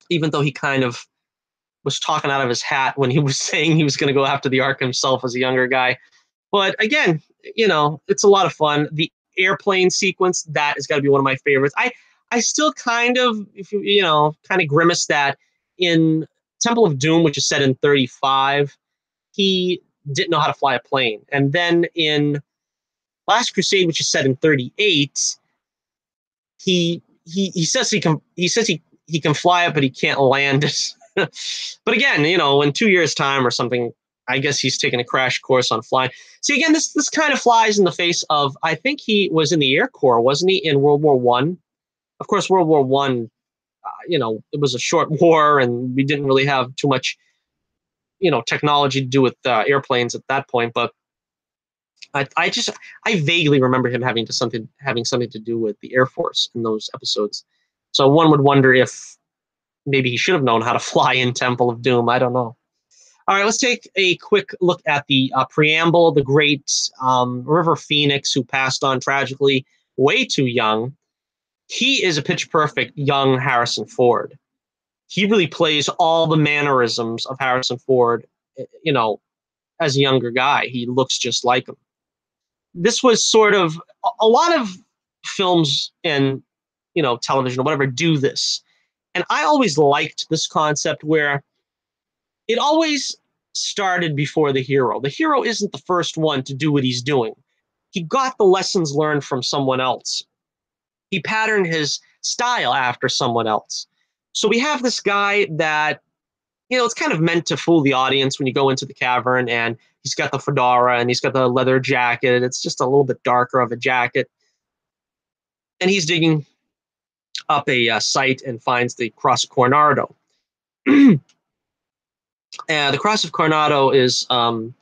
even though he kind of was talking out of his hat when he was saying he was going to go after the Ark himself as a younger guy. But again, it's a lot of fun. The airplane sequence, that has got to be one of my favorites. I still kind of, kind of grimace that in Temple of Doom, which is set in 35, he didn't know how to fly a plane. And then in Last Crusade, which is set in 38, he says he can fly it, but he can't land it. But again, in 2 years' time or something, I guess he's taking a crash course on flying. See, again, this kind of flies in the face of, I think he was in the Air Corps, wasn't he, in World War One? Of course, World War One, it was a short war, and we didn't really have too much, technology to do with airplanes at that point. But I vaguely remember him having something to do with the Air Force in those episodes. So one would wonder if maybe he should have known how to fly in Temple of Doom. I don't know. All right, let's take a quick look at the preamble. The great River Phoenix, who passed on tragically way too young. He is a pitch perfect young Harrison Ford. He really plays all the mannerisms of Harrison Ford, as a younger guy. He looks just like him. This was sort of a lot of films and, television or whatever do this. And I always liked this concept where it always started before the hero. The hero isn't the first one to do what he's doing. He got the lessons learned from someone else. He patterned his style after someone else. So we have this guy that, it's kind of meant to fool the audience when you go into the cavern, and he's got the fedora and he's got the leather jacket. It's just a little bit darker of a jacket. And he's digging up a site and finds the Cross of Coronado. The Cross of Coronado is some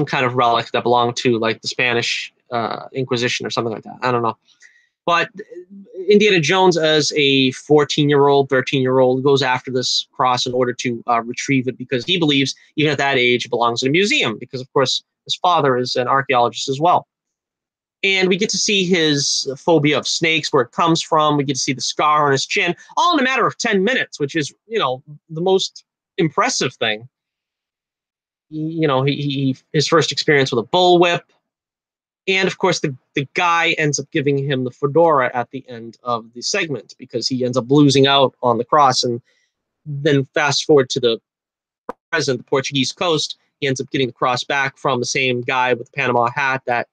kind of relic that belonged to like the Spanish Inquisition or something like that. I don't know. But Indiana Jones, as a 14-year-old, 13-year-old, goes after this cross in order to retrieve it, because he believes, even at that age, it belongs in a museum, because, of course, his father is an archaeologist as well. And we get to see his phobia of snakes, where it comes from. We get to see the scar on his chin, all in a matter of 10 minutes, which is, the most impressive thing. His first experience with a bullwhip. And of course, the guy ends up giving him the fedora at the end of the segment, because he ends up losing out on the cross. And then fast forward to the present, the Portuguese coast, he ends up getting the cross back from the same guy with the Panama hat that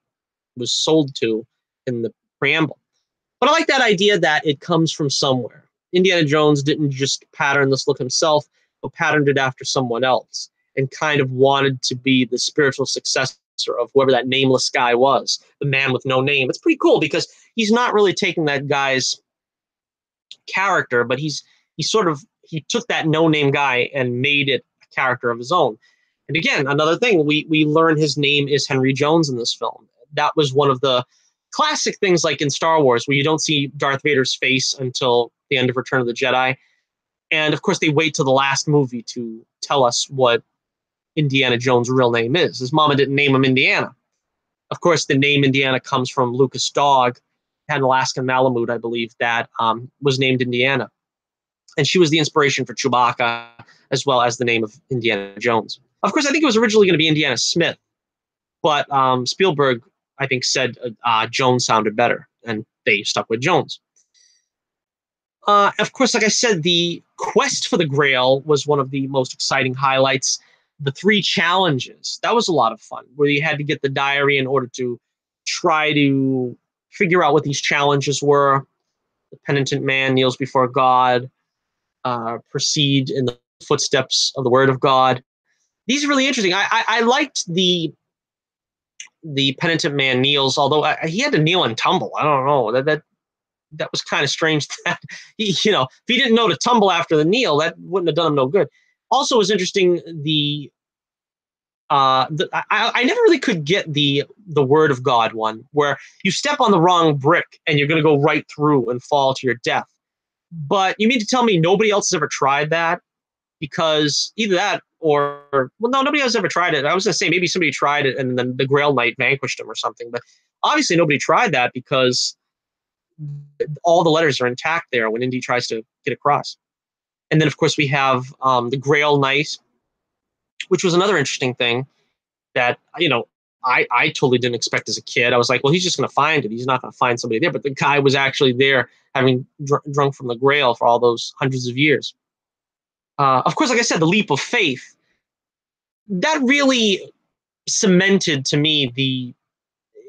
was sold to in the preamble. But I like that idea that it comes from somewhere. Indiana Jones didn't just pattern this look himself, but patterned it after someone else, and kind of wanted to be the spiritual successor of whoever that nameless guy was, the man with no name. It's pretty cool, because he's not really taking that guy's character, but he took that no-name guy and made it a character of his own. And again, another thing, we learn his name is Henry Jones in this film. That was one of the classic things, like in Star Wars, where you don't see Darth Vader's face until the end of Return of the Jedi. And of course, they wait till the last movie to tell us what Indiana Jones' real name is. His mama didn't name him Indiana. Of course, the name Indiana comes from Lucas' dog, had an Alaskan Malamute, I believe, that was named Indiana. And she was the inspiration for Chewbacca, as well as the name of Indiana Jones. Of course, I think it was originally going to be Indiana Smith, but Spielberg, I think, said Jones sounded better, and they stuck with Jones. Of course, like I said, the quest for the Grail was one of the most exciting highlights. The 3 challenges, that was a lot of fun, where you had to get the diary in order to try to figure out what these challenges were. The penitent man kneels before God, proceed in the footsteps of the word of God. These are really interesting. I liked the penitent man kneels, although he had to kneel and tumble. I don't know. that was kind of strange that if he didn't know to tumble after the kneel, that wouldn't have done him no good. Also, it was interesting I never really could get the word of God one, where you step on the wrong brick and you're going to go right through and fall to your death. But you mean to tell me nobody else has ever tried that? Because either that or, well, no, nobody else has ever tried it. I was going to say maybe somebody tried it and then the Grail Knight vanquished him or something. But obviously nobody tried that because all the letters are intact there when Indy tries to get across. And then, of course, we have the Grail Knight, which was another interesting thing that, I totally didn't expect as a kid. I was like, well, he's just going to find it. He's not going to find somebody there. But the guy was actually there, having drunk from the Grail for all those hundreds of years. Of course, like I said, the leap of faith, that really cemented to me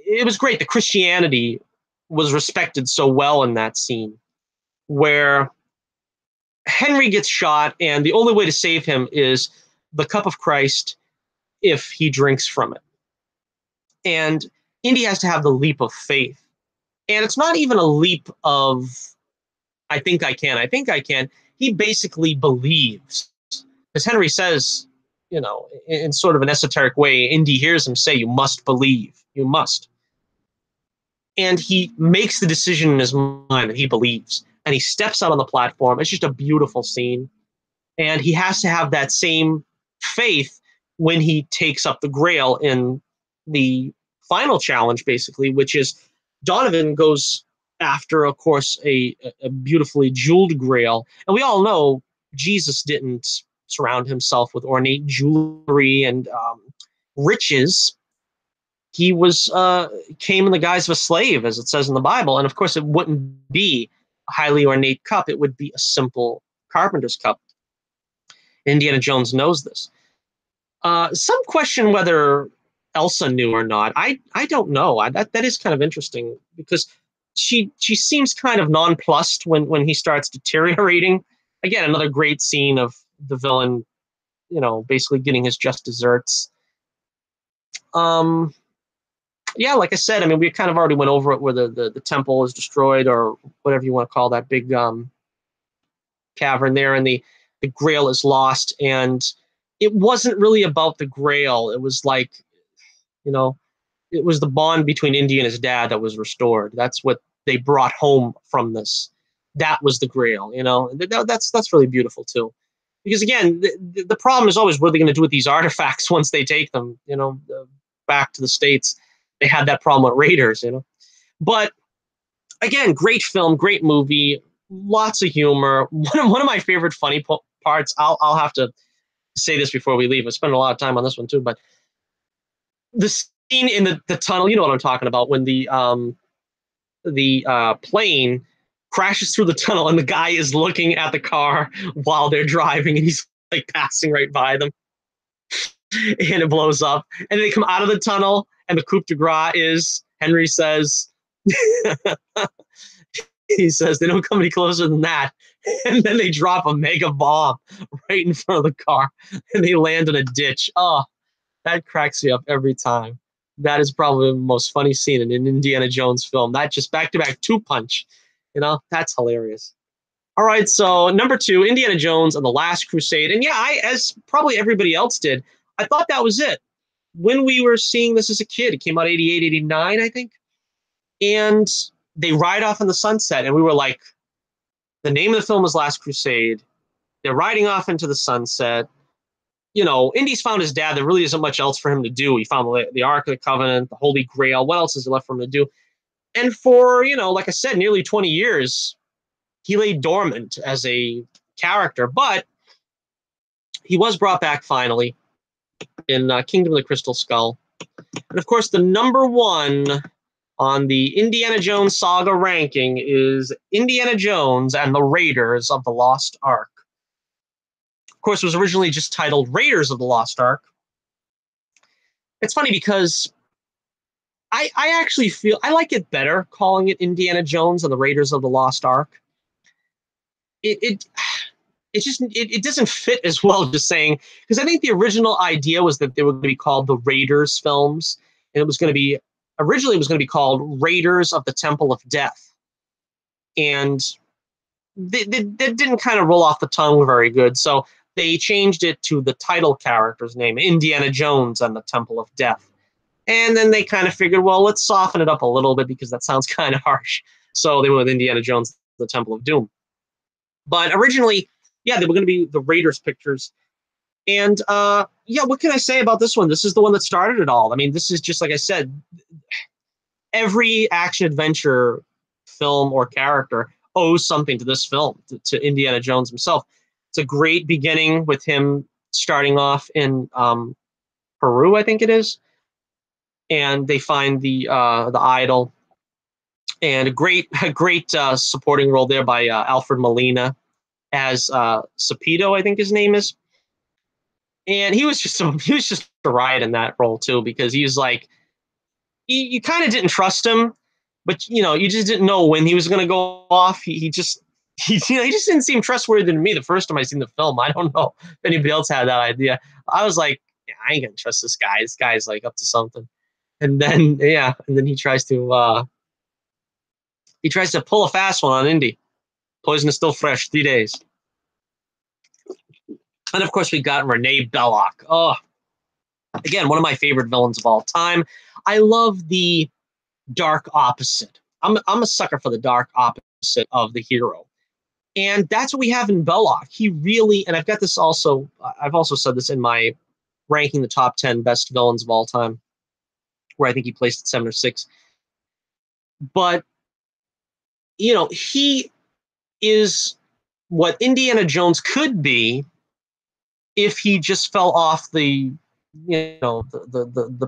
it was great. The Christianity was respected so well in that scene, where Henry gets shot, and the only way to save him is the cup of Christ if he drinks from it. And Indy has to have the leap of faith. And it's not even a leap of, I think I can, I think I can. He basically believes. As Henry says, in sort of an esoteric way, Indy hears him say, you must believe. You must. And he makes the decision in his mind that he believes. And he steps out on the platform. It's just a beautiful scene. And he has to have that same faith when he takes up the Grail in the final challenge, basically, which is Donovan goes after, of course, a beautifully jeweled Grail. And we all know Jesus didn't surround himself with ornate jewelry and riches. He came in the guise of a slave, as it says in the Bible. And of course, it wouldn't be a highly ornate cup. It would be a simple carpenter's cup. Indiana Jones knows this. Some question whether Elsa knew or not. I don't know. That is kind of interesting, because she seems kind of nonplussed when he starts deteriorating. Again, another great scene of the villain, basically getting his just desserts. Yeah, like I said, I mean, we kind of already went over it, where the temple is destroyed, or whatever you want to call that big cavern there, and the Grail is lost. And it wasn't really about the Grail. It was like, it was the bond between Indy and his dad that was restored. That's what they brought home from this. That was the Grail. That's really beautiful too. Because again, the problem is always, what are they going to do with these artifacts once they take them, back to the States? They had that problem with Raiders, But again, great film, great movie, lots of humor. One of my favorite funny parts. I'll have to say this before we leave. I spent a lot of time on this one too, but the scene in the tunnel, you know what I'm talking about, when the plane crashes through the tunnel and the guy is looking at the car while they're driving, and he's like passing right by them, and it blows up, and they come out of the tunnel, and the coup de grace is, Henry says, he says, they don't come any closer than that. And then they drop a mega bomb right in front of the car, and they land in a ditch. Oh, that cracks me up every time. That is probably the most funny scene in an Indiana Jones film. That just back-to-back two-punch. That's hilarious. All right, so number 2, Indiana Jones and the Last Crusade. And yeah, as probably everybody else did, I thought that was it. When we were seeing this as a kid, it came out 88, 89, I think. And they ride off in the sunset, and we were like, the name of the film is Last Crusade. They're riding off into the sunset. Indy's found his dad. There really isn't much else for him to do. He found the Ark of the Covenant, the Holy Grail. What else is there left for him to do? And for, like I said, nearly 20 years, he lay dormant as a character. But he was brought back finally in Kingdom of the Crystal Skull. And of course, the number 1 on the Indiana Jones Saga ranking is Indiana Jones and the Raiders of the Lost Ark. Of course, it was originally just titled Raiders of the Lost Ark. It's funny because I actually feel I like it better calling it Indiana Jones and the Raiders of the Lost Ark. It doesn't fit as well just saying, because I think the original idea was that they were going to be called the Raiders films, and originally it was going to be called Raiders of the Temple of Death. and they didn't kind of roll off the tongue very good. So they changed it to the title character's name, Indiana Jones and the Temple of Death. And then they kind of figured, well, let's soften it up a little bit because that sounds kind of harsh. So they went with Indiana Jones, the Temple of Doom. But originally, yeah, they were going to be the Raiders pictures. And yeah, what can I say about this one? This is the one that started it all. I mean, this is just like I said, every action adventure film or character owes something to this film, to Indiana Jones himself. It's a great beginning with him starting off in Peru, I think it is, and they find the idol, and a great supporting role there by Alfred Molina as Cepito, I think his name is, and he was just a riot in that role too, because he was like, you kind of didn't trust him, but you just didn't know when he was going to go off. He just he just didn't seem trustworthy to me the first time I seen the film. I don't know if anybody else had that idea. I was like, yeah, I ain't gonna trust this guy. This guy's like up to something. And then yeah, and then he tries to pull a fast one on Indy. Poison is still fresh, 3 days. And of course we got Renee Belloc. Oh, again, one of my favorite villains of all time. I love the dark opposite. I'm a sucker for the dark opposite of the hero. And that's what we have in Belloc. He really, and I've got this also, I've also said this in my ranking the top 10 best villains of all time, where I think he placed at 7 or 6. But, he is what Indiana Jones could be if he just fell off the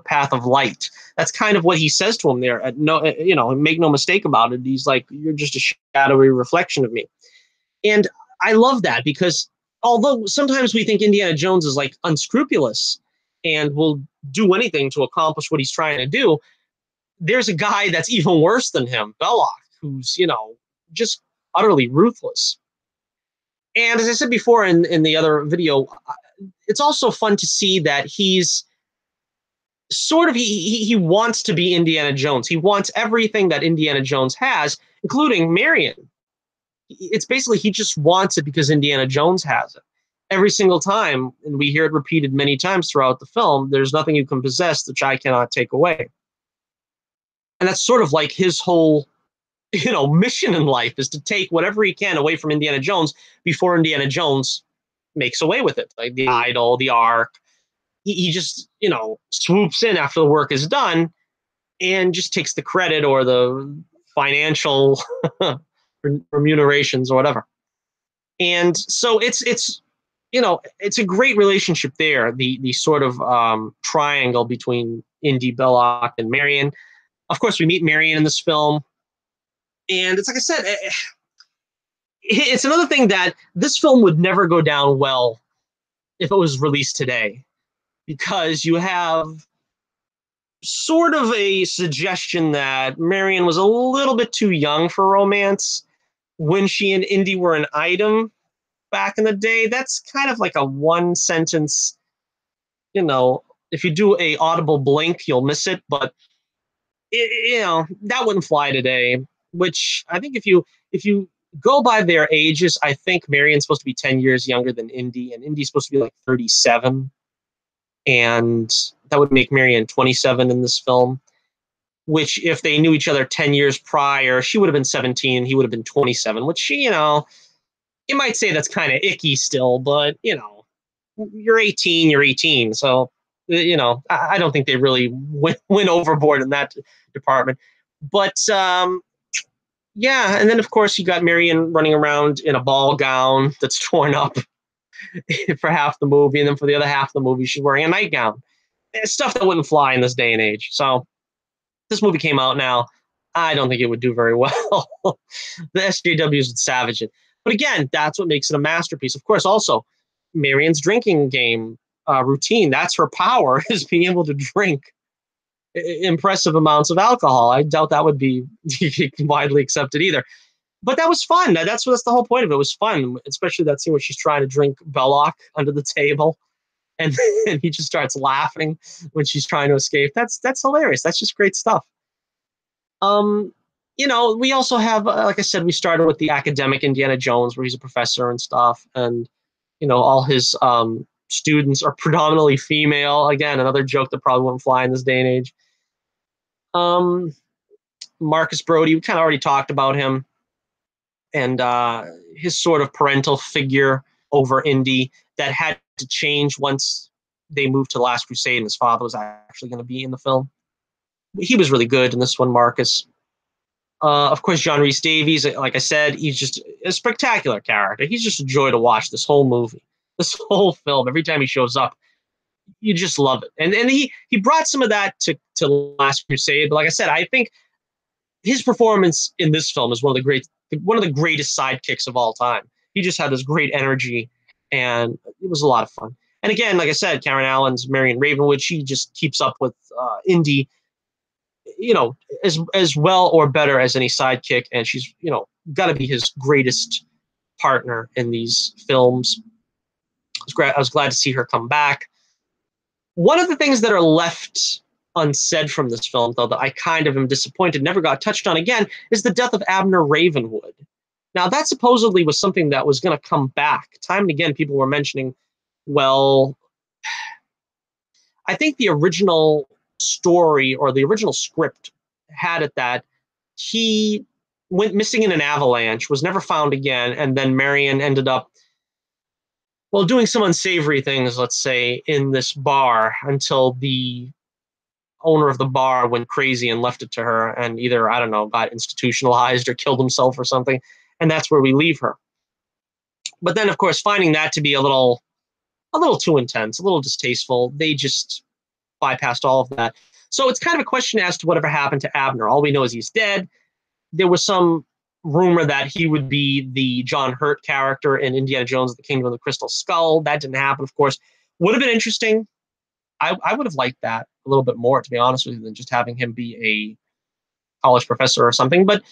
path of light. That's kind of what he says to him there. Make no mistake about it. He's like, you're just a shadowy reflection of me. And I love that, because although sometimes we think Indiana Jones is like unscrupulous and will do anything to accomplish what he's trying to do, there's a guy that's even worse than him, Belloc, who's, just utterly ruthless. And as I said before in the other video, it's also fun to see that he's sort of, he wants to be Indiana Jones. He wants everything that Indiana Jones has, including Marion. It's basically he just wants it because Indiana Jones has it. Every single time, and we hear it repeated many times throughout the film, there's nothing you can possess which I cannot take away. And that's sort of like his whole, mission in life, is to take whatever he can away from Indiana Jones before Indiana Jones makes away with it. Like the idol, the ark. He just, swoops in after the work is done and just takes the credit or the financial remunerations or whatever. And so it's a great relationship there. The sort of triangle between Indy, Belloc, and Marion. Of course, we meet Marion in this film, and it's like I said, it's another thing that this film would never go down well if it was released today, because you have sort of a suggestion that Marion was a little bit too young for romance when she and Indy were an item back in the day. That's kind of like a one sentence, if you do a audible blink, you'll miss it. But that wouldn't fly today. Which I think if you go by their ages, I think Marion's supposed to be 10 years younger than Indy, and Indy's supposed to be like 37, and that would make Marion 27 in this film. Which, if they knew each other 10 years prior, she would have been 17, he would have been 27. Which you might say that's kind of icky still, but you're 18, you're 18. So, I don't think they really went overboard in that department. But yeah, and then of course you got Marion running around in a ball gown that's torn up for half the movie, and then for the other half of the movie she's wearing a nightgown. It's stuff that wouldn't fly in this day and age. So this movie came out now. I don't think it would do very well. The SJWs would savage it. But again, that's what makes it a masterpiece. Of course, also, Marion's drinking game routine, that's her power, is being able to drink impressive amounts of alcohol. I doubt that would be widely accepted either. But that was fun. That's the whole point of it. It was fun, especially that scene where she's trying to drink Belloc under the table. And he just starts laughing when she's trying to escape. That's hilarious. That's just great stuff. you know, we also have, like I said, we started with the academic Indiana Jones, where he's a professor and stuff, and you know, all his students are predominantly female. Again, another joke that probably wouldn't fly in this day and age. Um, Marcus Brody, we kind of already talked about him, and his sort of parental figure over Indy that had to change once they moved to the Last Crusade, and his father was actually going to be in the film. He was really good in this one, Marcus. Of course, John Rhys Davies, like I said, he's just a spectacular character. He's just a joy to watch this whole movie, this whole film. Every time he shows up, you just love it. And he brought some of that to Last Crusade. But like I said, I think his performance in this film is one of the greatest sidekicks of all time. He just had this great energy, and it was a lot of fun. And again, like I said, Karen Allen's Marion Ravenwood, she just keeps up with Indy, you know, as well or better as any sidekick, and she's, you know, got to be his greatest partner in these films. I was glad to see her come back. One of the things that are left unsaid from this film, though, that I kind of am disappointed never got touched on again, is the death of Abner Ravenwood. Now, that supposedly was something that was going to come back. Time and again, people were mentioning, well, I think the original story or the original script had it that he went missing in an avalanche, was never found again, and then Marion ended up, well, doing some unsavory things, let's say, in this bar until the owner of the bar went crazy and left it to her and either, I don't know, got institutionalized or killed himself or something. And that's where we leave her. But then, of course, finding that to be a little too intense, a little distasteful, they just bypassed all of that. So it's kind of a question as to whatever happened to Abner. All we know is he's dead. There was some rumor that he would be the John Hurt character in Indiana Jones, The Kingdom of the Crystal Skull. That didn't happen, of course. Would have been interesting. I would have liked that a little bit more, to be honest with you, than just having him be a college professor or something. But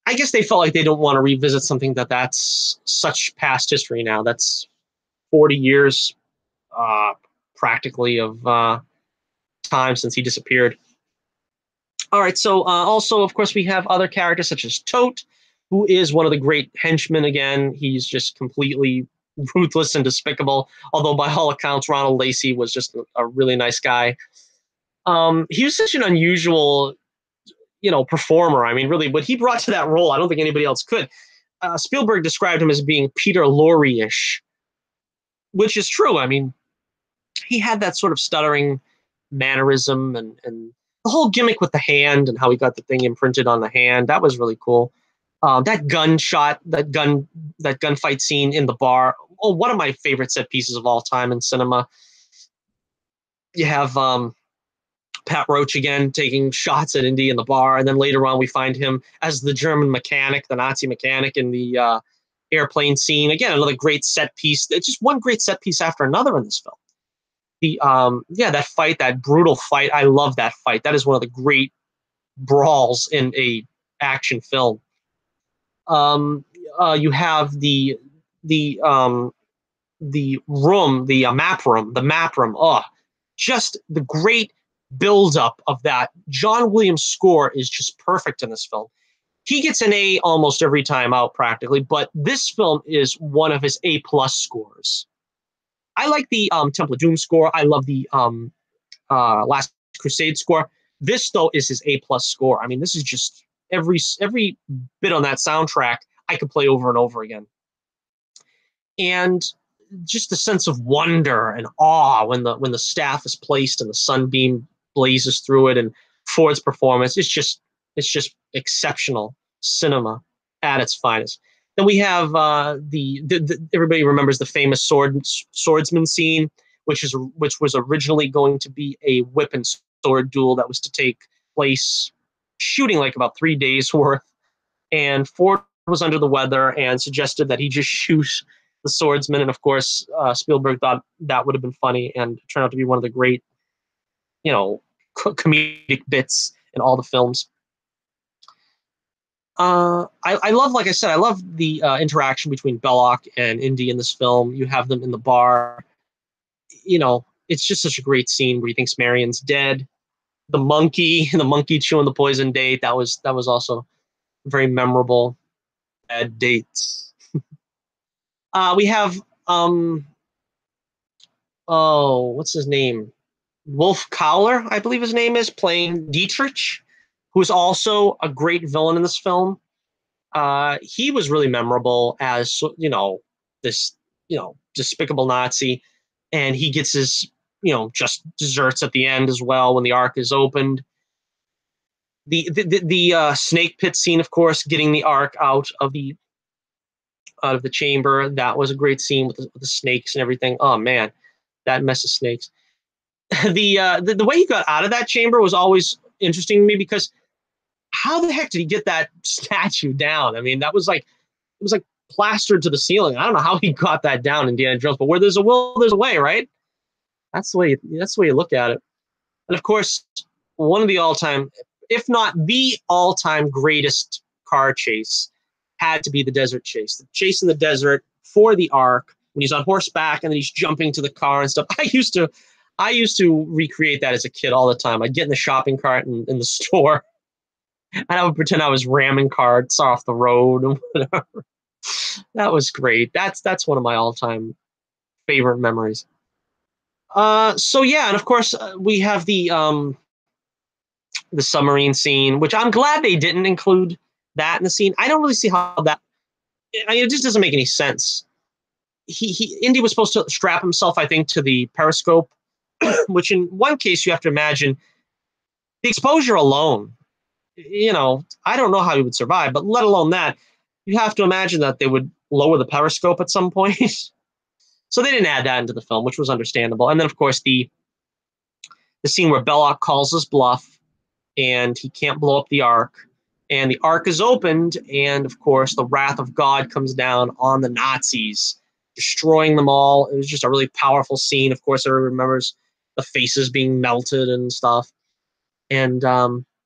I guess they felt like they don't want to revisit something that's such past history now. That's 40 years uh, practically of time since he disappeared. All right, so also, of course, we have other characters such as Tote, who is one of the great henchmen again. He's just completely ruthless and despicable, although by all accounts, Ronald Lacey was just a really nice guy. He was such an unusual, you know, performer. I mean, really, what he brought to that role, I don't think anybody else could. Spielberg described him as being Peter Lorre-ish, which is true. I mean, he had that sort of stuttering mannerism and the whole gimmick with the hand and how he got the thing imprinted on the hand. That was really cool. That gunshot, that gunfight scene in the bar. Oh, one of my favorite set pieces of all time in cinema. You have Pat Roach again taking shots at Indy in the bar, and then later on we find him as the German mechanic, the Nazi mechanic in the airplane scene. Again, another great set piece. It's just one great set piece after another in this film. The that fight, that brutal fight, I love that fight. That is one of the great brawls in a action film. You have the the room, the map room. Oh, just the great buildup of that. John Williams' score is just perfect in this film. He gets an A almost every time out, practically, but this film is one of his A+ scores. I like the Temple of Doom score. I love the Last Crusade score. This, though, is his A+ score. I mean, this is just every bit on that soundtrack I could play over and over again. And just the sense of wonder and awe when the staff is placed and the sunbeam blazes through it, and Ford's performance, it's just exceptional cinema at its finest. Then we have everybody remembers the famous swordsman scene, which was originally going to be a whip and sword duel that was to take place shooting like about 3 days worth, and Ford was under the weather and suggested that he just shoot the swordsman, and of course Spielberg thought that would have been funny and turned out to be one of the great, you know, comedic bits in all the films. I love, like I said, I love the interaction between Belloc and Indy in this film. You have them in the bar. You know, it's just such a great scene where he thinks Marion's dead. the monkey chewing the poison date. That was also very memorable. Bad dates. We have oh, what's his name? Wolf Cowler, I believe his name is, playing Dietrich, who's also a great villain in this film. He was really memorable as, this, despicable Nazi, and he gets his, just desserts at the end as well when the Ark is opened. The snake pit scene, of course, getting the Ark out of the chamber. That was a great scene with the snakes and everything. Oh man, that mess of snakes. The way he got out of that chamber was always interesting to me, because how the heck did he get that statue down? I mean, it was like plastered to the ceiling. I don't know how he got that down, Indiana Jones, but where there's a will, there's a way, right? That's the way you look at it. And of course, one of the all-time, if not the all-time greatest car chase, had to be the desert chase. The chase in the desert for the Ark, when he's on horseback and then he's jumping to the car and stuff. I used to recreate that as a kid all the time. I'd get in the shopping cart in the store, and I would pretend I was ramming carts off the road and whatever. That was great. That's one of my all-time favorite memories. So yeah, and of course we have the submarine scene, which I'm glad they didn't include that in the scene. I don't really see how that. I mean, it just doesn't make any sense. Indy was supposed to strap himself, I think, to the periscope, which in one case you have to imagine the exposure alone. I don't know how he would survive, but let alone that, you have to imagine that they would lower the periscope at some point. So they didn't add that into the film, which was understandable. And then, of course, the scene where Belloc calls his bluff and he can't blow up the Ark, and the Ark is opened, and of course, the wrath of God comes down on the Nazis, destroying them all. It was just a really powerful scene. Of course, everyone remembers the faces being melted and stuff, and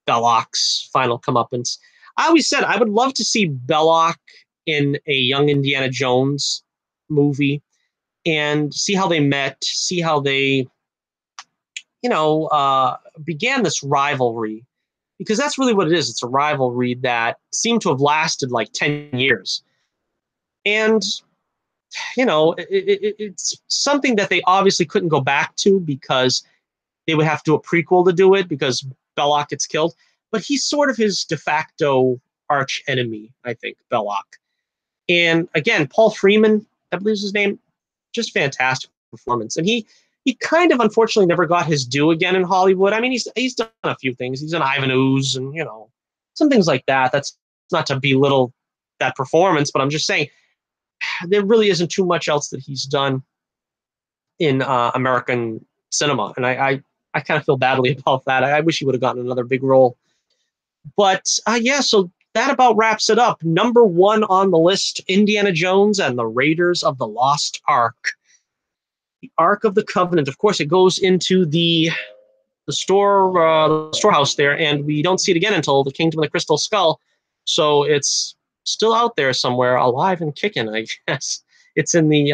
Belloc's final comeuppance. I always said I would love to see Belloc in a young Indiana Jones movie and see how they met, see how they, began this rivalry, because that's really what it is. It's a rivalry that seemed to have lasted like 10 years. And, it's something that they obviously couldn't go back to, because they would have to do a prequel to do it, because Belloc gets killed. But he's sort of his de facto arch enemy, I think, Belloc. And again, Paul Freeman, I believe is his name, just fantastic performance. And he kind of unfortunately never got his due again in Hollywood. I mean, he's done a few things. He's done Ivan Ooze and some things like that. That's not to belittle that performance, but I'm just saying there really isn't too much else that he's done in American cinema, and I kind of feel badly about that. I wish he would have gotten another big role. But yeah, so that about wraps it up. Number one on the list: Indiana Jones and the Raiders of the Lost Ark. The Ark of the Covenant. Of course, it goes into the storehouse there, and we don't see it again until the Kingdom of the Crystal Skull. So it's still out there somewhere, alive and kicking, I guess. It's in the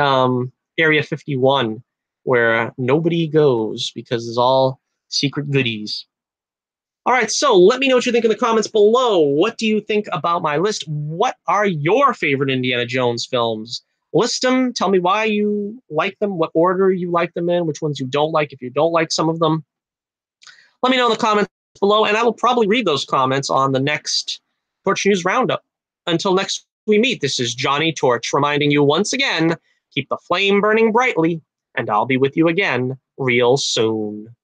Area 51, where nobody goes because it's all secret goodies. All right, so let me know what you think in the comments below. What do you think about my list? What are your favorite Indiana Jones films? List them. Tell me why you like them, what order you like them in, which ones you don't like, if you don't like some of them. Let me know in the comments below, and I will probably read those comments on the next Torch News Roundup. Until next we meet, this is Johnny Torch reminding you once again, keep the flame burning brightly, and I'll be with you again real soon.